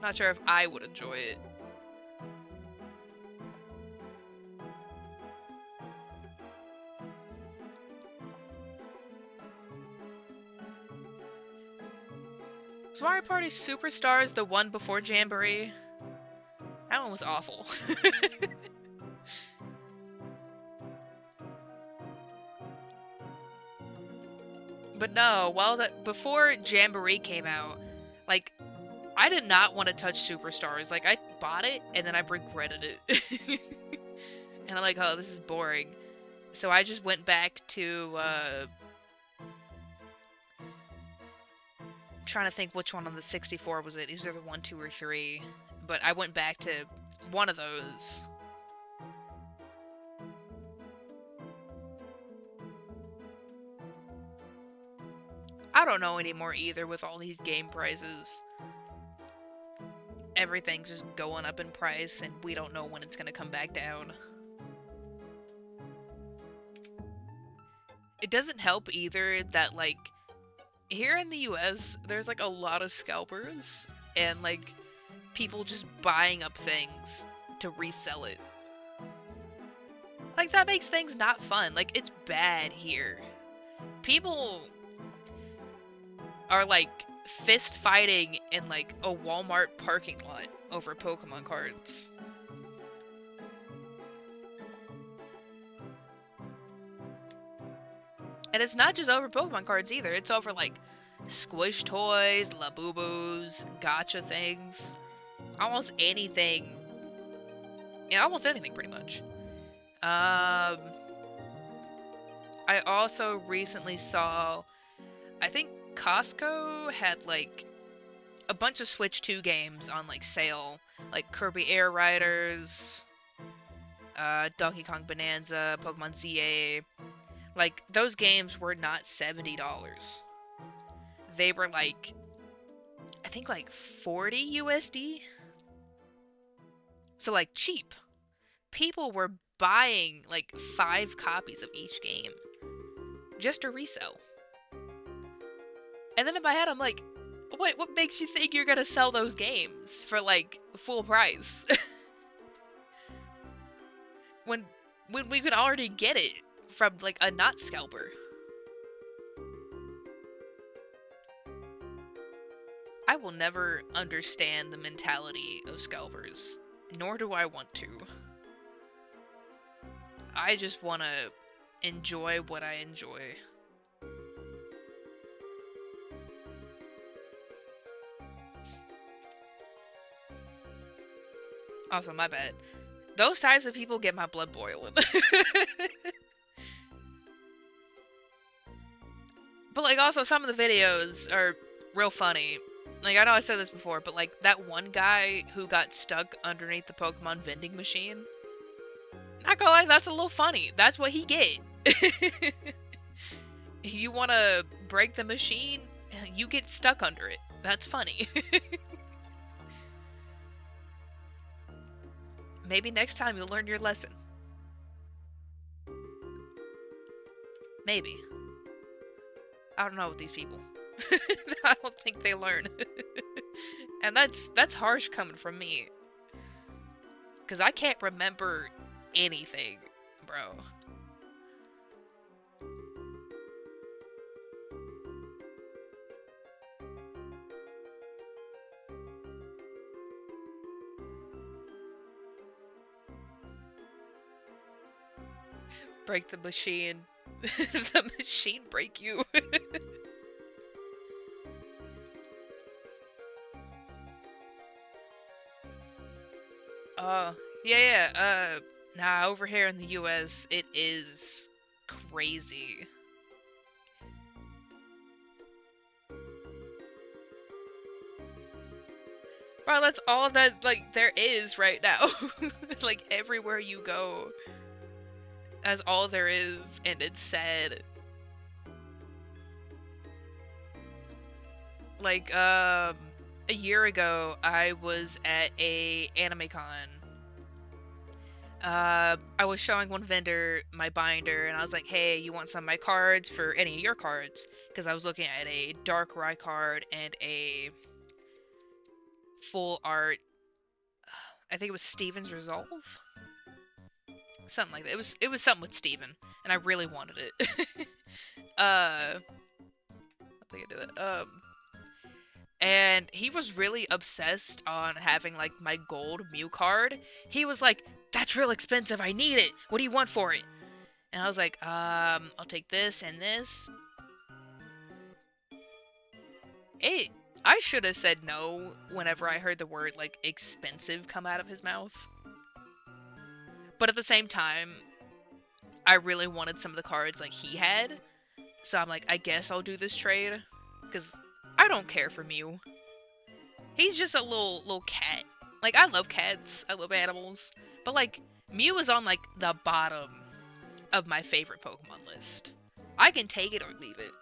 Not sure if I would enjoy it. Was Mario Party Superstars the one before Jamboree? That one was awful. But no, before Jamboree came out, like, I did not want to touch Superstars. Like, I bought it, and then I regretted it. And I'm like, oh, this is boring. So I just went back to, trying to think which one on the 64 was it. These are the 1, 2, or 3. But I went back to one of those. I don't know anymore either with all these game prices. Everything's just going up in price and we don't know when it's going to come back down. It doesn't help either that, like, here in the US, there's, like, a lot of scalpers and, like, people just buying up things to resell it. Like, that makes things not fun. Like, it's bad here. People are, like, fist fighting in like a Walmart parking lot over Pokemon cards. And it's not just over Pokemon cards either. It's over like squish toys, Labubus, gotcha things, almost anything. Yeah, almost anything pretty much. I also recently saw, I think Costco had like a bunch of Switch 2 games on like sale, like Kirby Air Riders, Donkey Kong Bonanza, Pokemon ZA. Like those games were not $70. They were like, I think like 40 USD. So like cheap. People were buying like 5 copies of each game just to resell. And then in my head I'm like, what makes you think you're gonna sell those games for like full price? when we could already get it from like a not scalper. I will never understand the mentality of scalpers, nor do I want to. I just want to enjoy what I enjoy. Also, my bad. Those types of people get my blood boiling. But like also some of the videos are real funny. Like I know I said this before, but like that one guy who got stuck underneath the Pokemon vending machine. Not gonna lie, that's a little funny. That's what he get. You wanna break the machine, you get stuck under it. That's funny. Maybe next time you'll learn your lesson. Maybe. I don't know with these people. I don't think they learn. And that's harsh coming from me. Cause I can't remember anything, bro. Break the machine. The machine break you. Yeah. Nah, over here in the US, it is crazy. Bro, that's all that, like, there is right now. Like, everywhere you go, that's all there is, and it's sad. Like, a year ago, I was at a anime con. I was showing one vendor my binder, and I was like, hey, you want some of my cards for any of your cards? Because I was looking at a Darkrai card and a full art, I think it was Steven's Resolve? Something like that. It was something with Steven, and I really wanted it. I think I did it. And he was really obsessed on having like my gold Mew card. He was like, that's real expensive, I need it. What do you want for it? And I was like, I'll take this and this. I should have said no whenever I heard the word like expensive come out of his mouth. But at the same time, I really wanted some of the cards like he had. So I'm like, I guess I'll do this trade. Because I don't care for Mew. He's just a little cat. Like, I love cats. I love animals. But like, Mew is on like the bottom of my favorite Pokemon list. I can take it or leave it.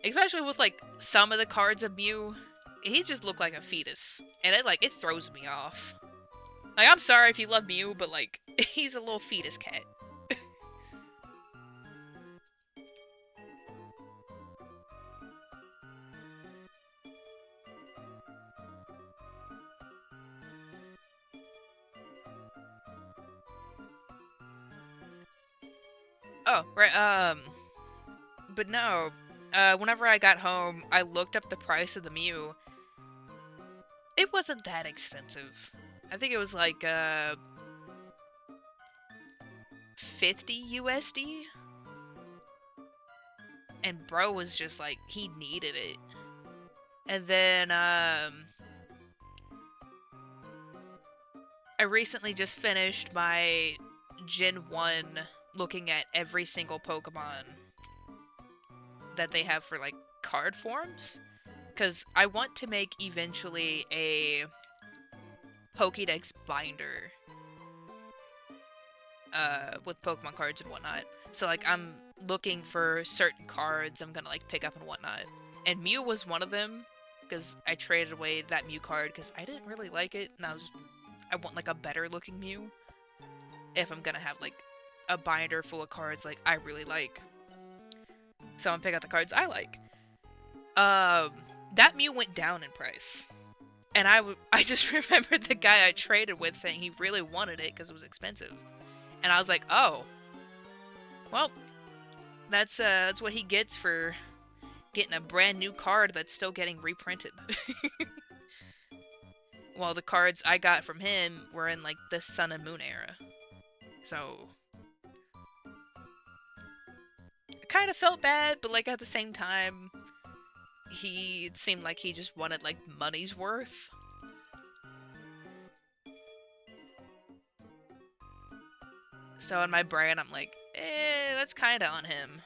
Especially with like some of the cards of Mew. He just looked like a fetus. And it throws me off. Like, I'm sorry if you love Mew, but like, he's a little fetus cat. Oh, right, but no. Whenever I got home, I looked up the price of the Mew. It wasn't that expensive. I think it was like 50 USD. And bro was just like, he needed it. And then I recently just finished my Gen 1 looking at every single Pokemon that they have for like card forms. Because I want to make eventually a Pokédex binder with Pokemon cards and whatnot. So like I'm looking for certain cards I'm gonna like pick up and whatnot. And Mew was one of them because I traded away that Mew card because I didn't really like it, and I want like a better looking Mew if I'm gonna have like a binder full of cards like I really like. So I'm pick out the cards I like. That Mew went down in price. And I just remembered the guy I traded with saying he really wanted it because it was expensive. And I was like, oh, well, that's what he gets for getting a brand new card that's still getting reprinted. Well, the cards I got from him were in like the Sun and Moon era. So I kind of felt bad, but like at the same time, it seemed like he just wanted like money's worth. So in my brain, I'm like, that's kind of on him.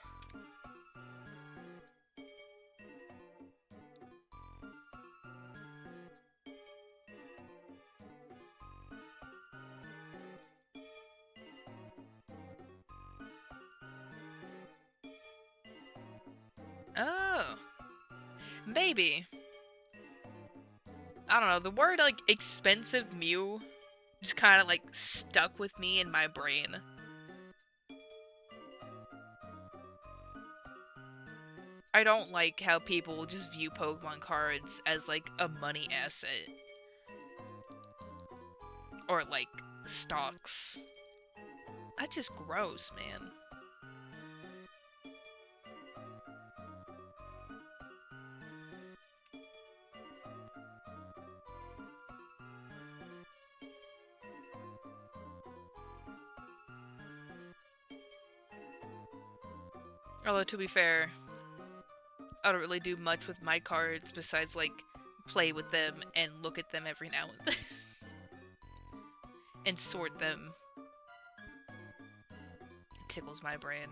Oh, maybe. I don't know. The word like expensive Mew just kind of like stuck with me in my brain. I don't like how people just view Pokemon cards as like a money asset. Or like stocks. That's just gross, man. Although to be fair, I don't really do much with my cards besides like play with them and look at them every now and then. And sort them. It tickles my brain.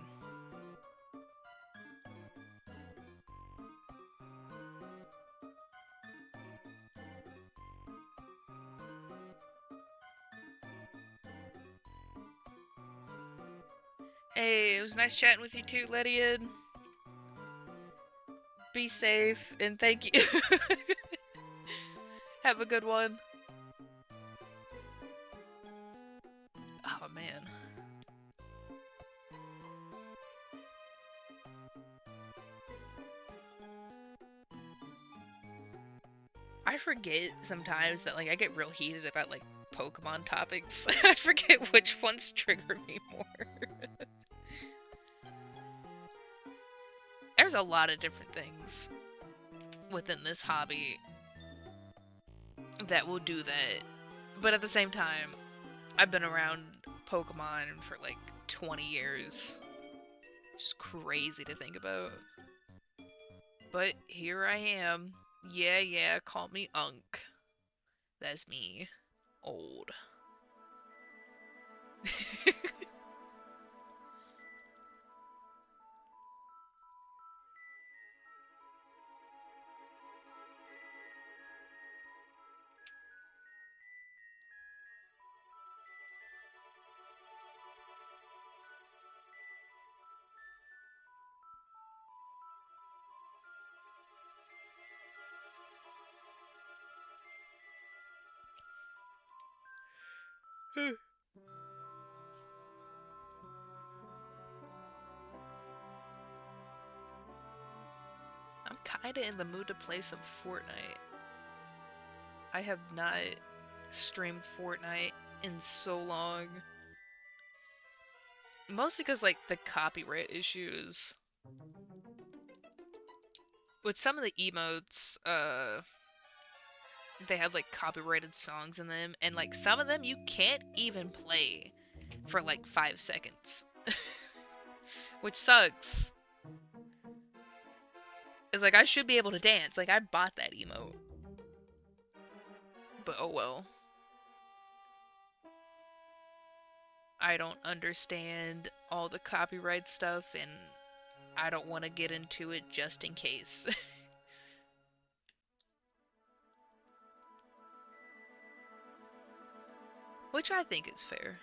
Hey, it was nice chatting with you too, Lydian. Be safe, and thank you. Have a good one. Oh, man. I forget sometimes that, like, I get real heated about, like, Pokemon topics. I forget which ones trigger me more. There's a lot of different things within this hobby that will do that. But at the same time, I've been around Pokemon for like 20 years. It's just crazy to think about. But here I am. Yeah, call me Unk. That's me. Old. I'm kinda in the mood to play some Fortnite. I have not streamed Fortnite in so long. Mostly because, like, the copyright issues. with some of the emotes, they have like copyrighted songs in them, and like some of them you can't even play for like 5 seconds, which sucks. It's like I should be able to dance. Like I bought that emote, but oh well. I don't understand all the copyright stuff, and I don't want to get into it just in case. Which I think is fair.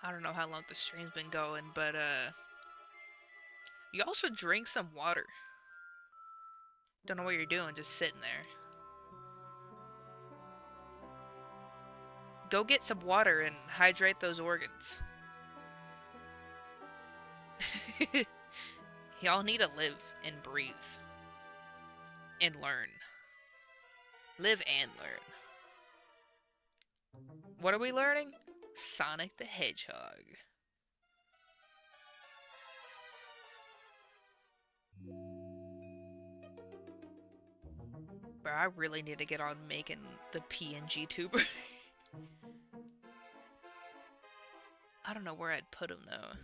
I don't know how long the stream's been going, but you also drink some water. Don't know what you're doing, just sitting there. Go get some water and hydrate those organs. Y'all need to live and breathe and learn. Live and learn. What are we learning? Sonic the Hedgehog. But I really need to get on making the PNG tuber. I don't know where I'd put him though.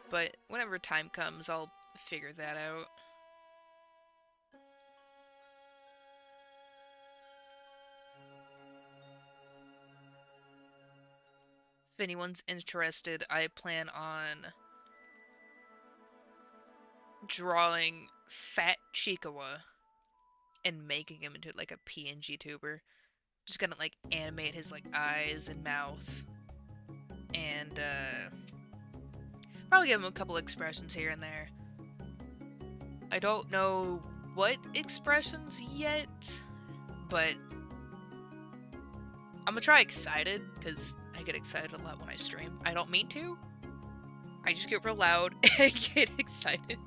But whenever time comes, I'll figure that out. If anyone's interested, I plan on drawing Fat Chikawa and making him into like a PNG tuber. Just gonna like animate his like eyes and mouth, and probably give him a couple expressions here and there. I don't know what expressions yet, but I'm gonna try excited, because I get excited a lot when I stream. I don't mean to. I just get real loud and get excited.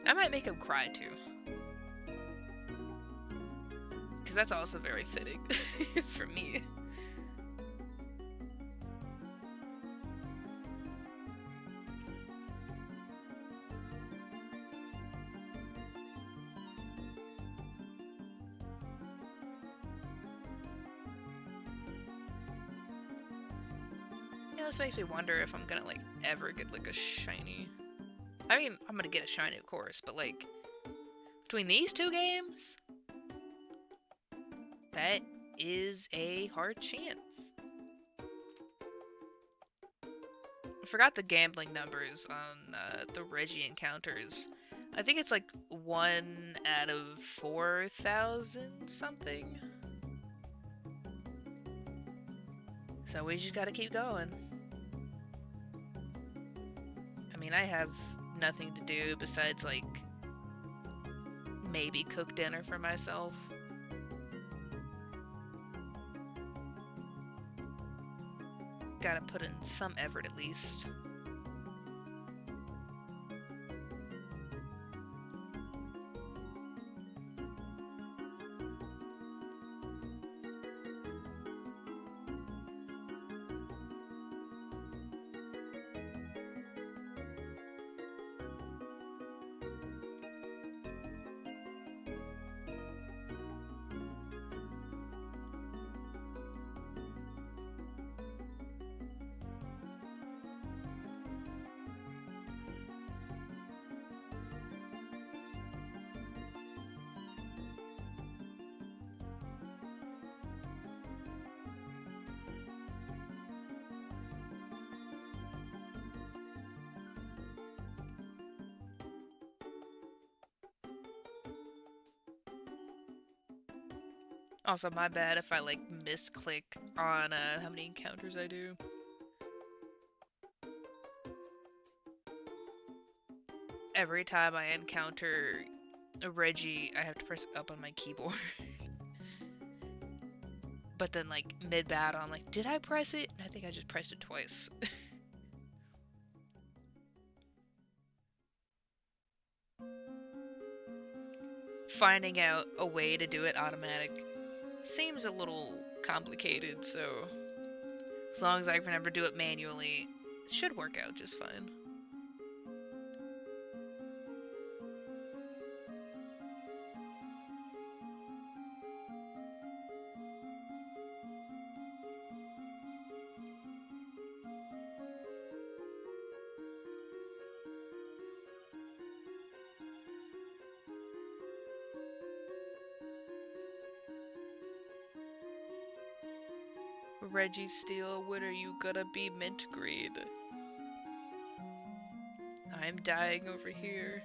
I might make him cry too. Because that's also very fitting for me. Yeah, this makes me wonder if I'm gonna like ever get like a shiny. I mean, I'm gonna get a shiny, of course, but like between these two games, that is a hard chance. I forgot the gambling numbers on the Reggie encounters. I think it's like 1 out of 4,000 something. So we just gotta keep going. I mean, I have nothing to do besides like maybe cook dinner for myself. Gotta put in some effort at least. Also, my bad if I like misclick on how many encounters I do. Every time I encounter a Reggie, I have to press up on my keyboard. But then, like, mid-battle, I'm like, did I press it? And I think I just pressed it twice. Finding out a way to do it automatic seems a little complicated, so as long as I remember to do it manually, it should work out just fine. Registeel, when are you gonna be mint green? I'm dying over here.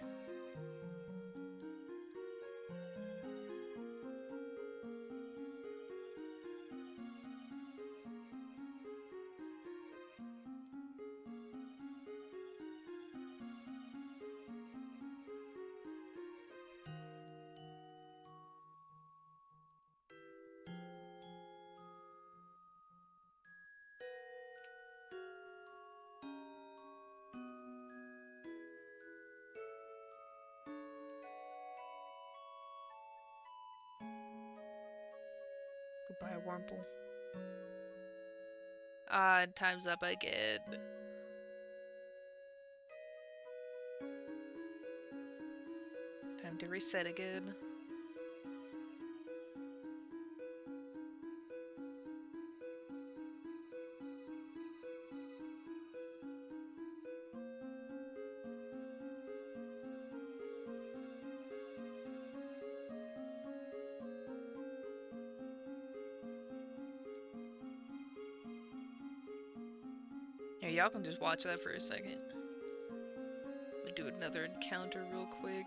Goodbye, Wurmple. Ah, time's up again. Time to reset again. Yeah, y'all can just watch that for a second. We'll do another encounter real quick.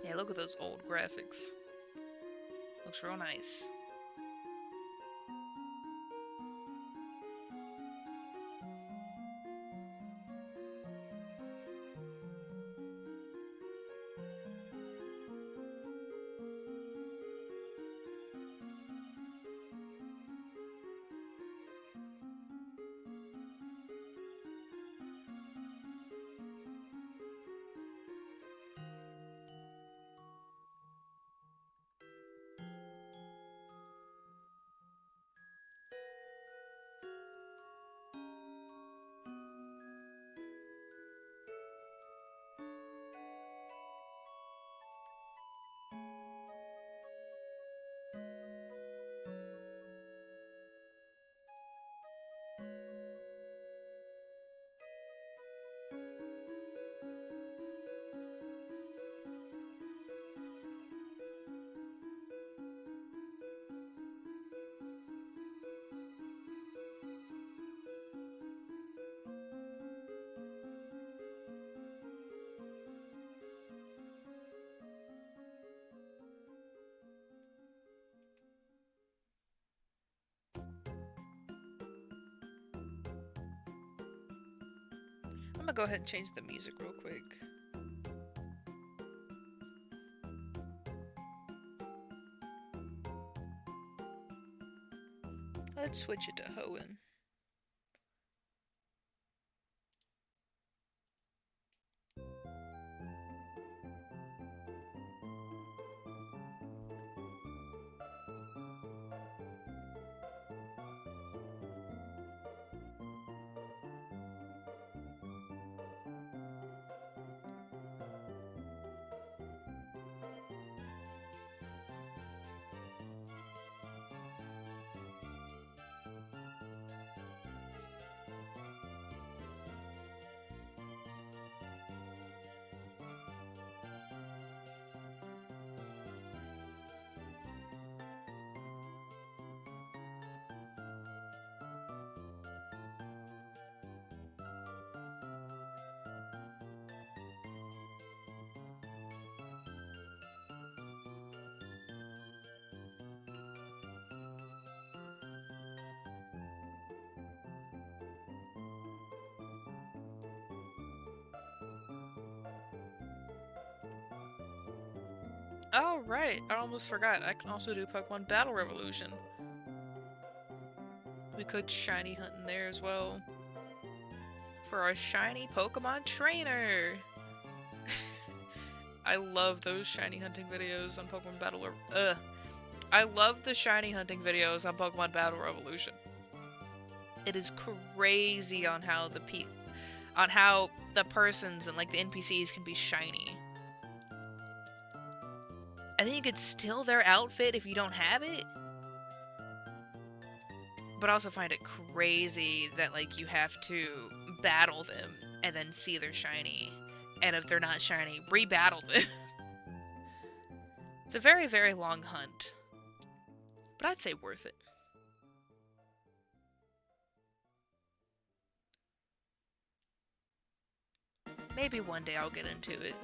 Yeah, look at those old graphics. Looks real nice. I'm gonna go ahead and change the music real quick. Let's switch it to Hoenn. Oh, right. I almost forgot. I can also do Pokemon Battle Revolution. We could shiny hunt in there as well. For our shiny Pokemon trainer! I love those shiny hunting videos on Pokemon Battle I love the shiny hunting videos on Pokemon Battle Revolution. It is crazy on how the persons and like the NPCs can be shiny. I think you could steal their outfit if you don't have it. But I also find it crazy that like you have to battle them and then see they're shiny. And if they're not shiny, re-battle them. It's a very, very long hunt. But I'd say worth it. Maybe one day I'll get into it.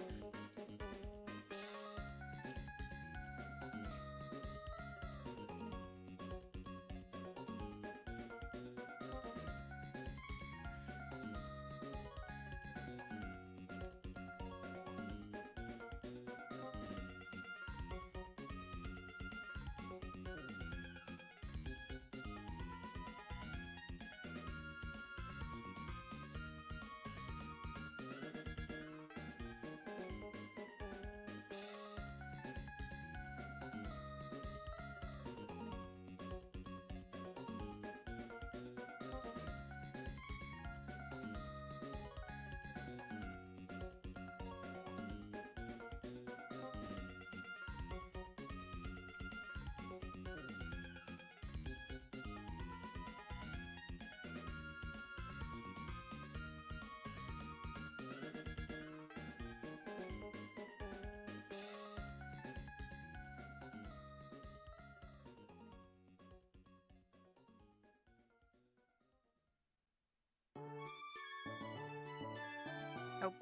Oh.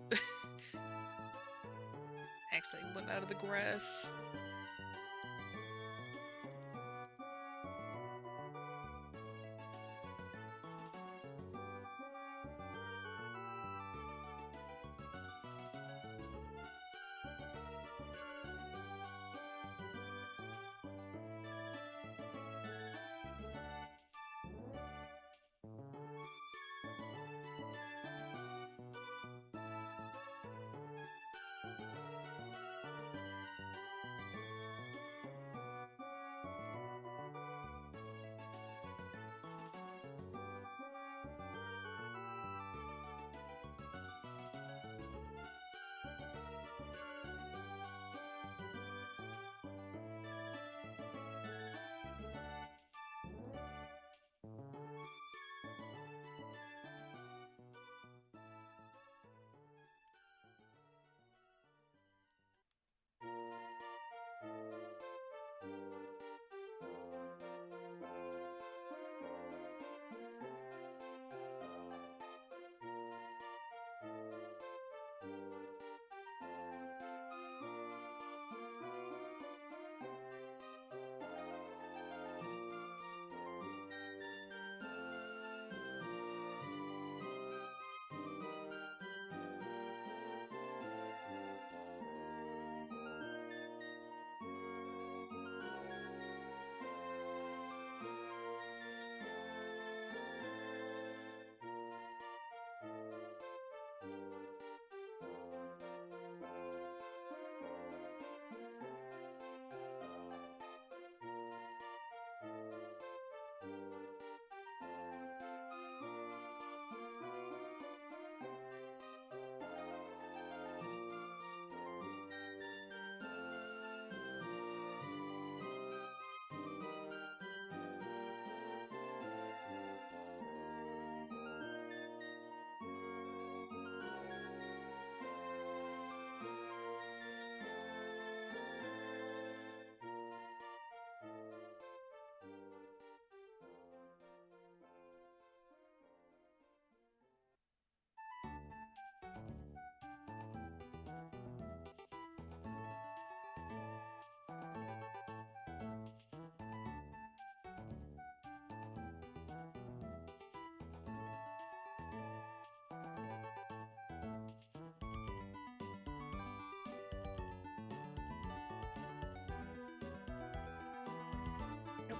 Actually went out of the grass.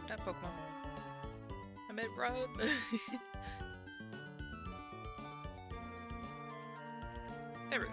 Not Pokemon. I meant run. There we go.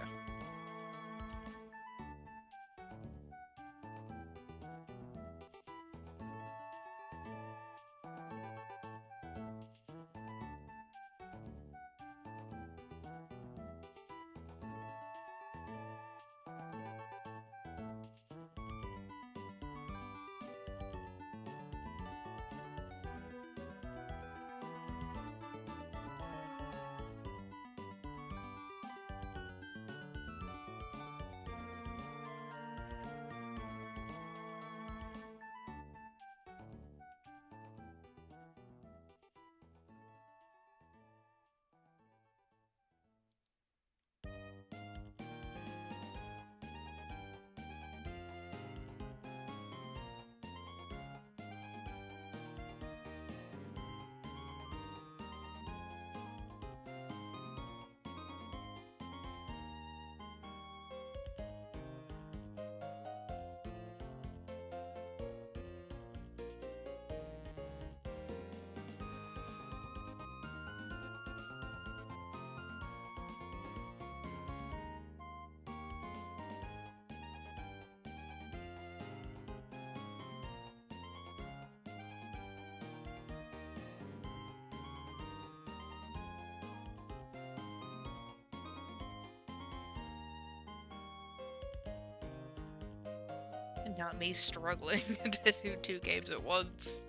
And not me struggling to do 2 games at once.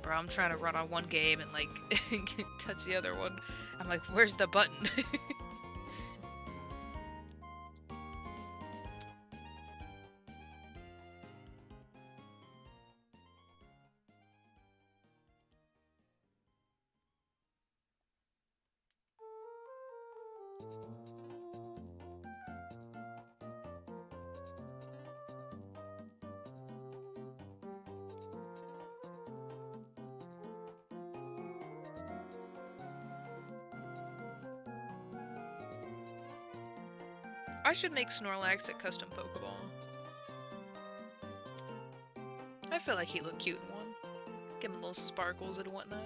Bro, I'm trying to run on one game and like touch the other one. I'm like, where's the button? I should make Snorlax a custom Pokeball. I feel like he'd look cute in one. Give him little sparkles and whatnot.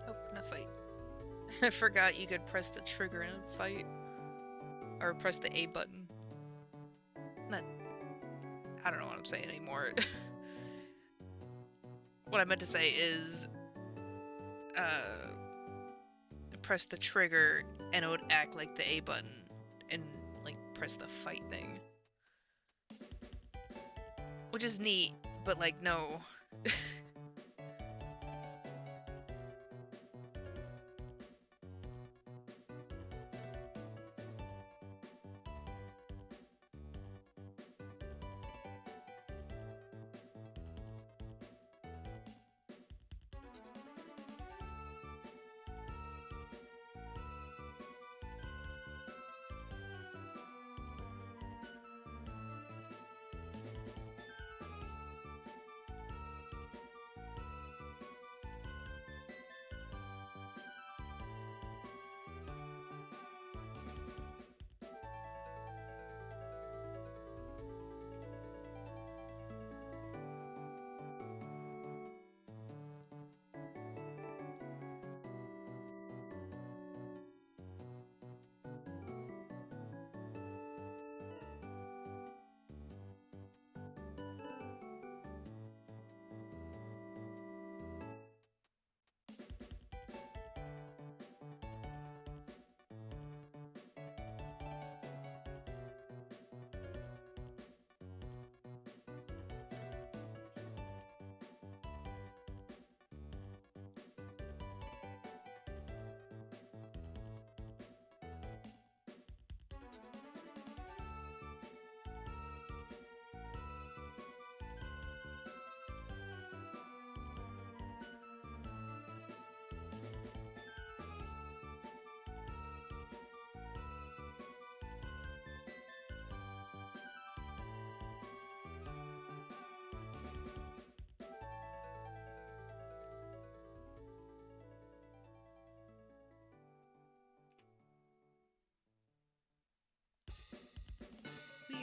Oh, in a fight. I forgot you could press the trigger in a fight. Or press the A button. Not... I don't know what I'm saying anymore. What I meant to say is... press the trigger and it would act like the A button and like press the fight thing. Which is neat, but like no.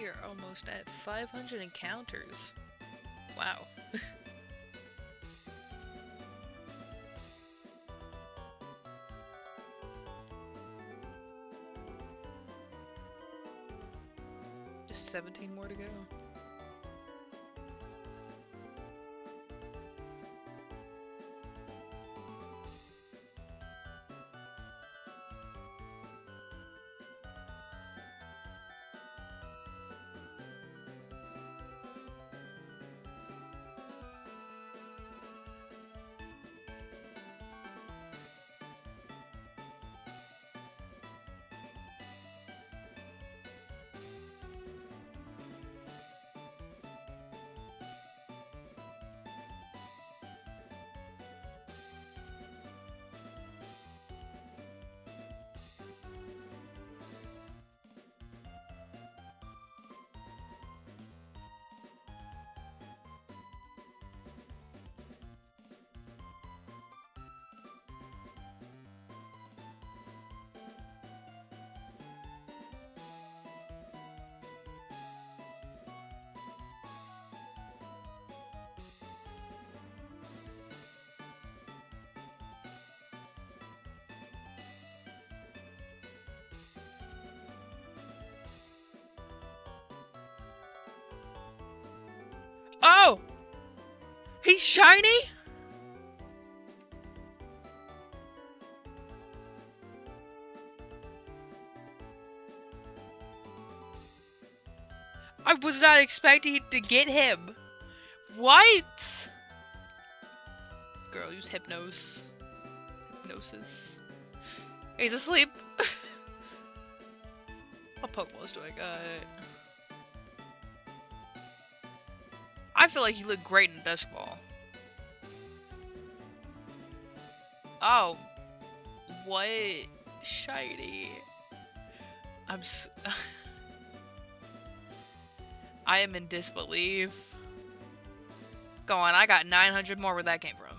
we are almost at 500 encounters. Wow. Just 17 more to go. Oh! He's shiny? I was not expecting to get him. What? Girl, use hypnosis. He's asleep. What Pokemon's doing? I feel like he looked great in Dusk Ball. Oh. What? Shiny. I am in disbelief. Go on, I got 900 more where that came from.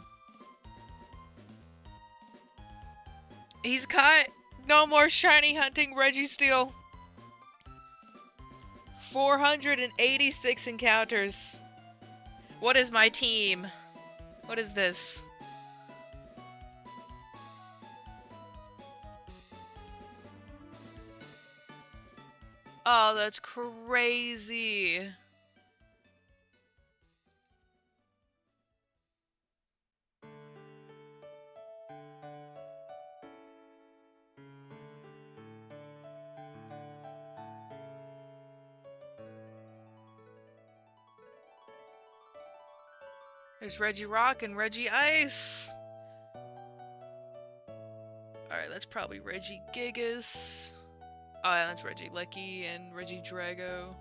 He's caught. No more shiny hunting Registeel. 486 encounters. What is my team? What is this? Oh, that's crazy. There's Regirock and Regice. Alright, that's probably Regigigas. Oh, yeah, that's Regieleki and Regidrago.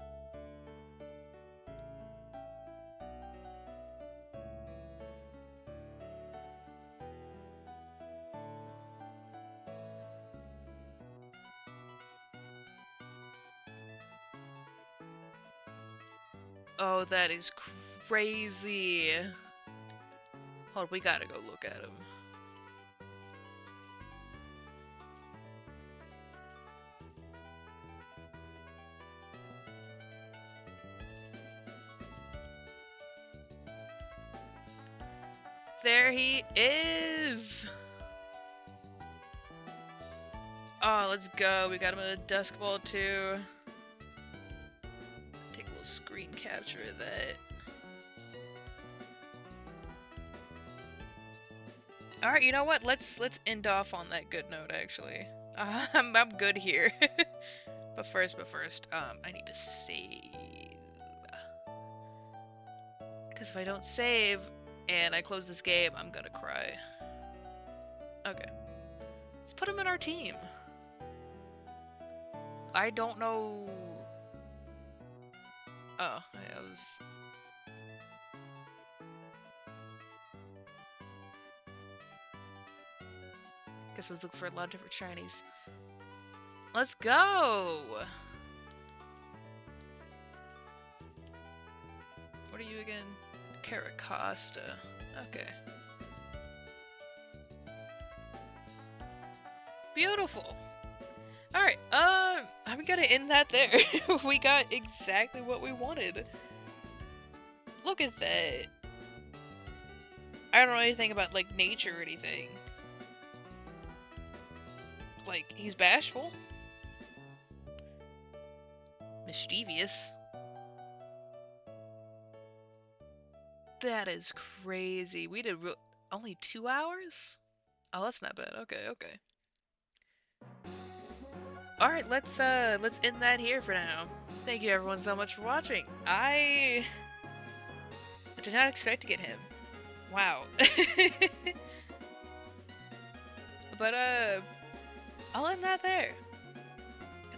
Oh, that is crazy. Hold on, we gotta go look at him. There he is! Oh, let's go. We got him in a Dusk Ball too. Take a little screen capture of that. Alright, you know what? Let's end off on that good note, actually. I'm good here. But first, I need to save. Because if I don't save, and I close this game, I'm gonna cry. Okay. Let's put him in our team. I don't know... Oh, I was... Guess I was looking for a lot of different shinies. Let's go! What are you again? Caracosta. Okay. Beautiful. Alright, I I'm gonna end that there. We got exactly what we wanted. Look at that. I don't know anything about, like, nature or anything. Like, he's bashful. Mischievous. That is crazy. We did only 2 hours? Oh, that's not bad. Okay, okay. Alright, let's end that here for now. Thank you everyone so much for watching. I did not expect to get him. Wow. But I'll end that there.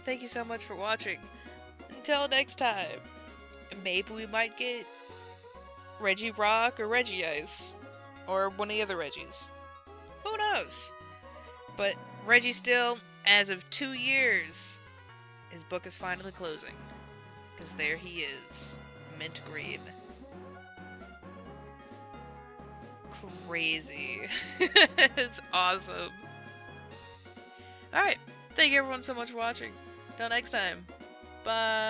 Thank you so much for watching. Until next time. Maybe we might get Reggie Rock or Reggie Ice. Or one of the other Reggies. Who knows? But Registeel, as of 2 years, his book is finally closing. Because there he is. Mint green. Crazy. It's awesome. Alright. Thank you everyone so much for watching. Till next time. Bye.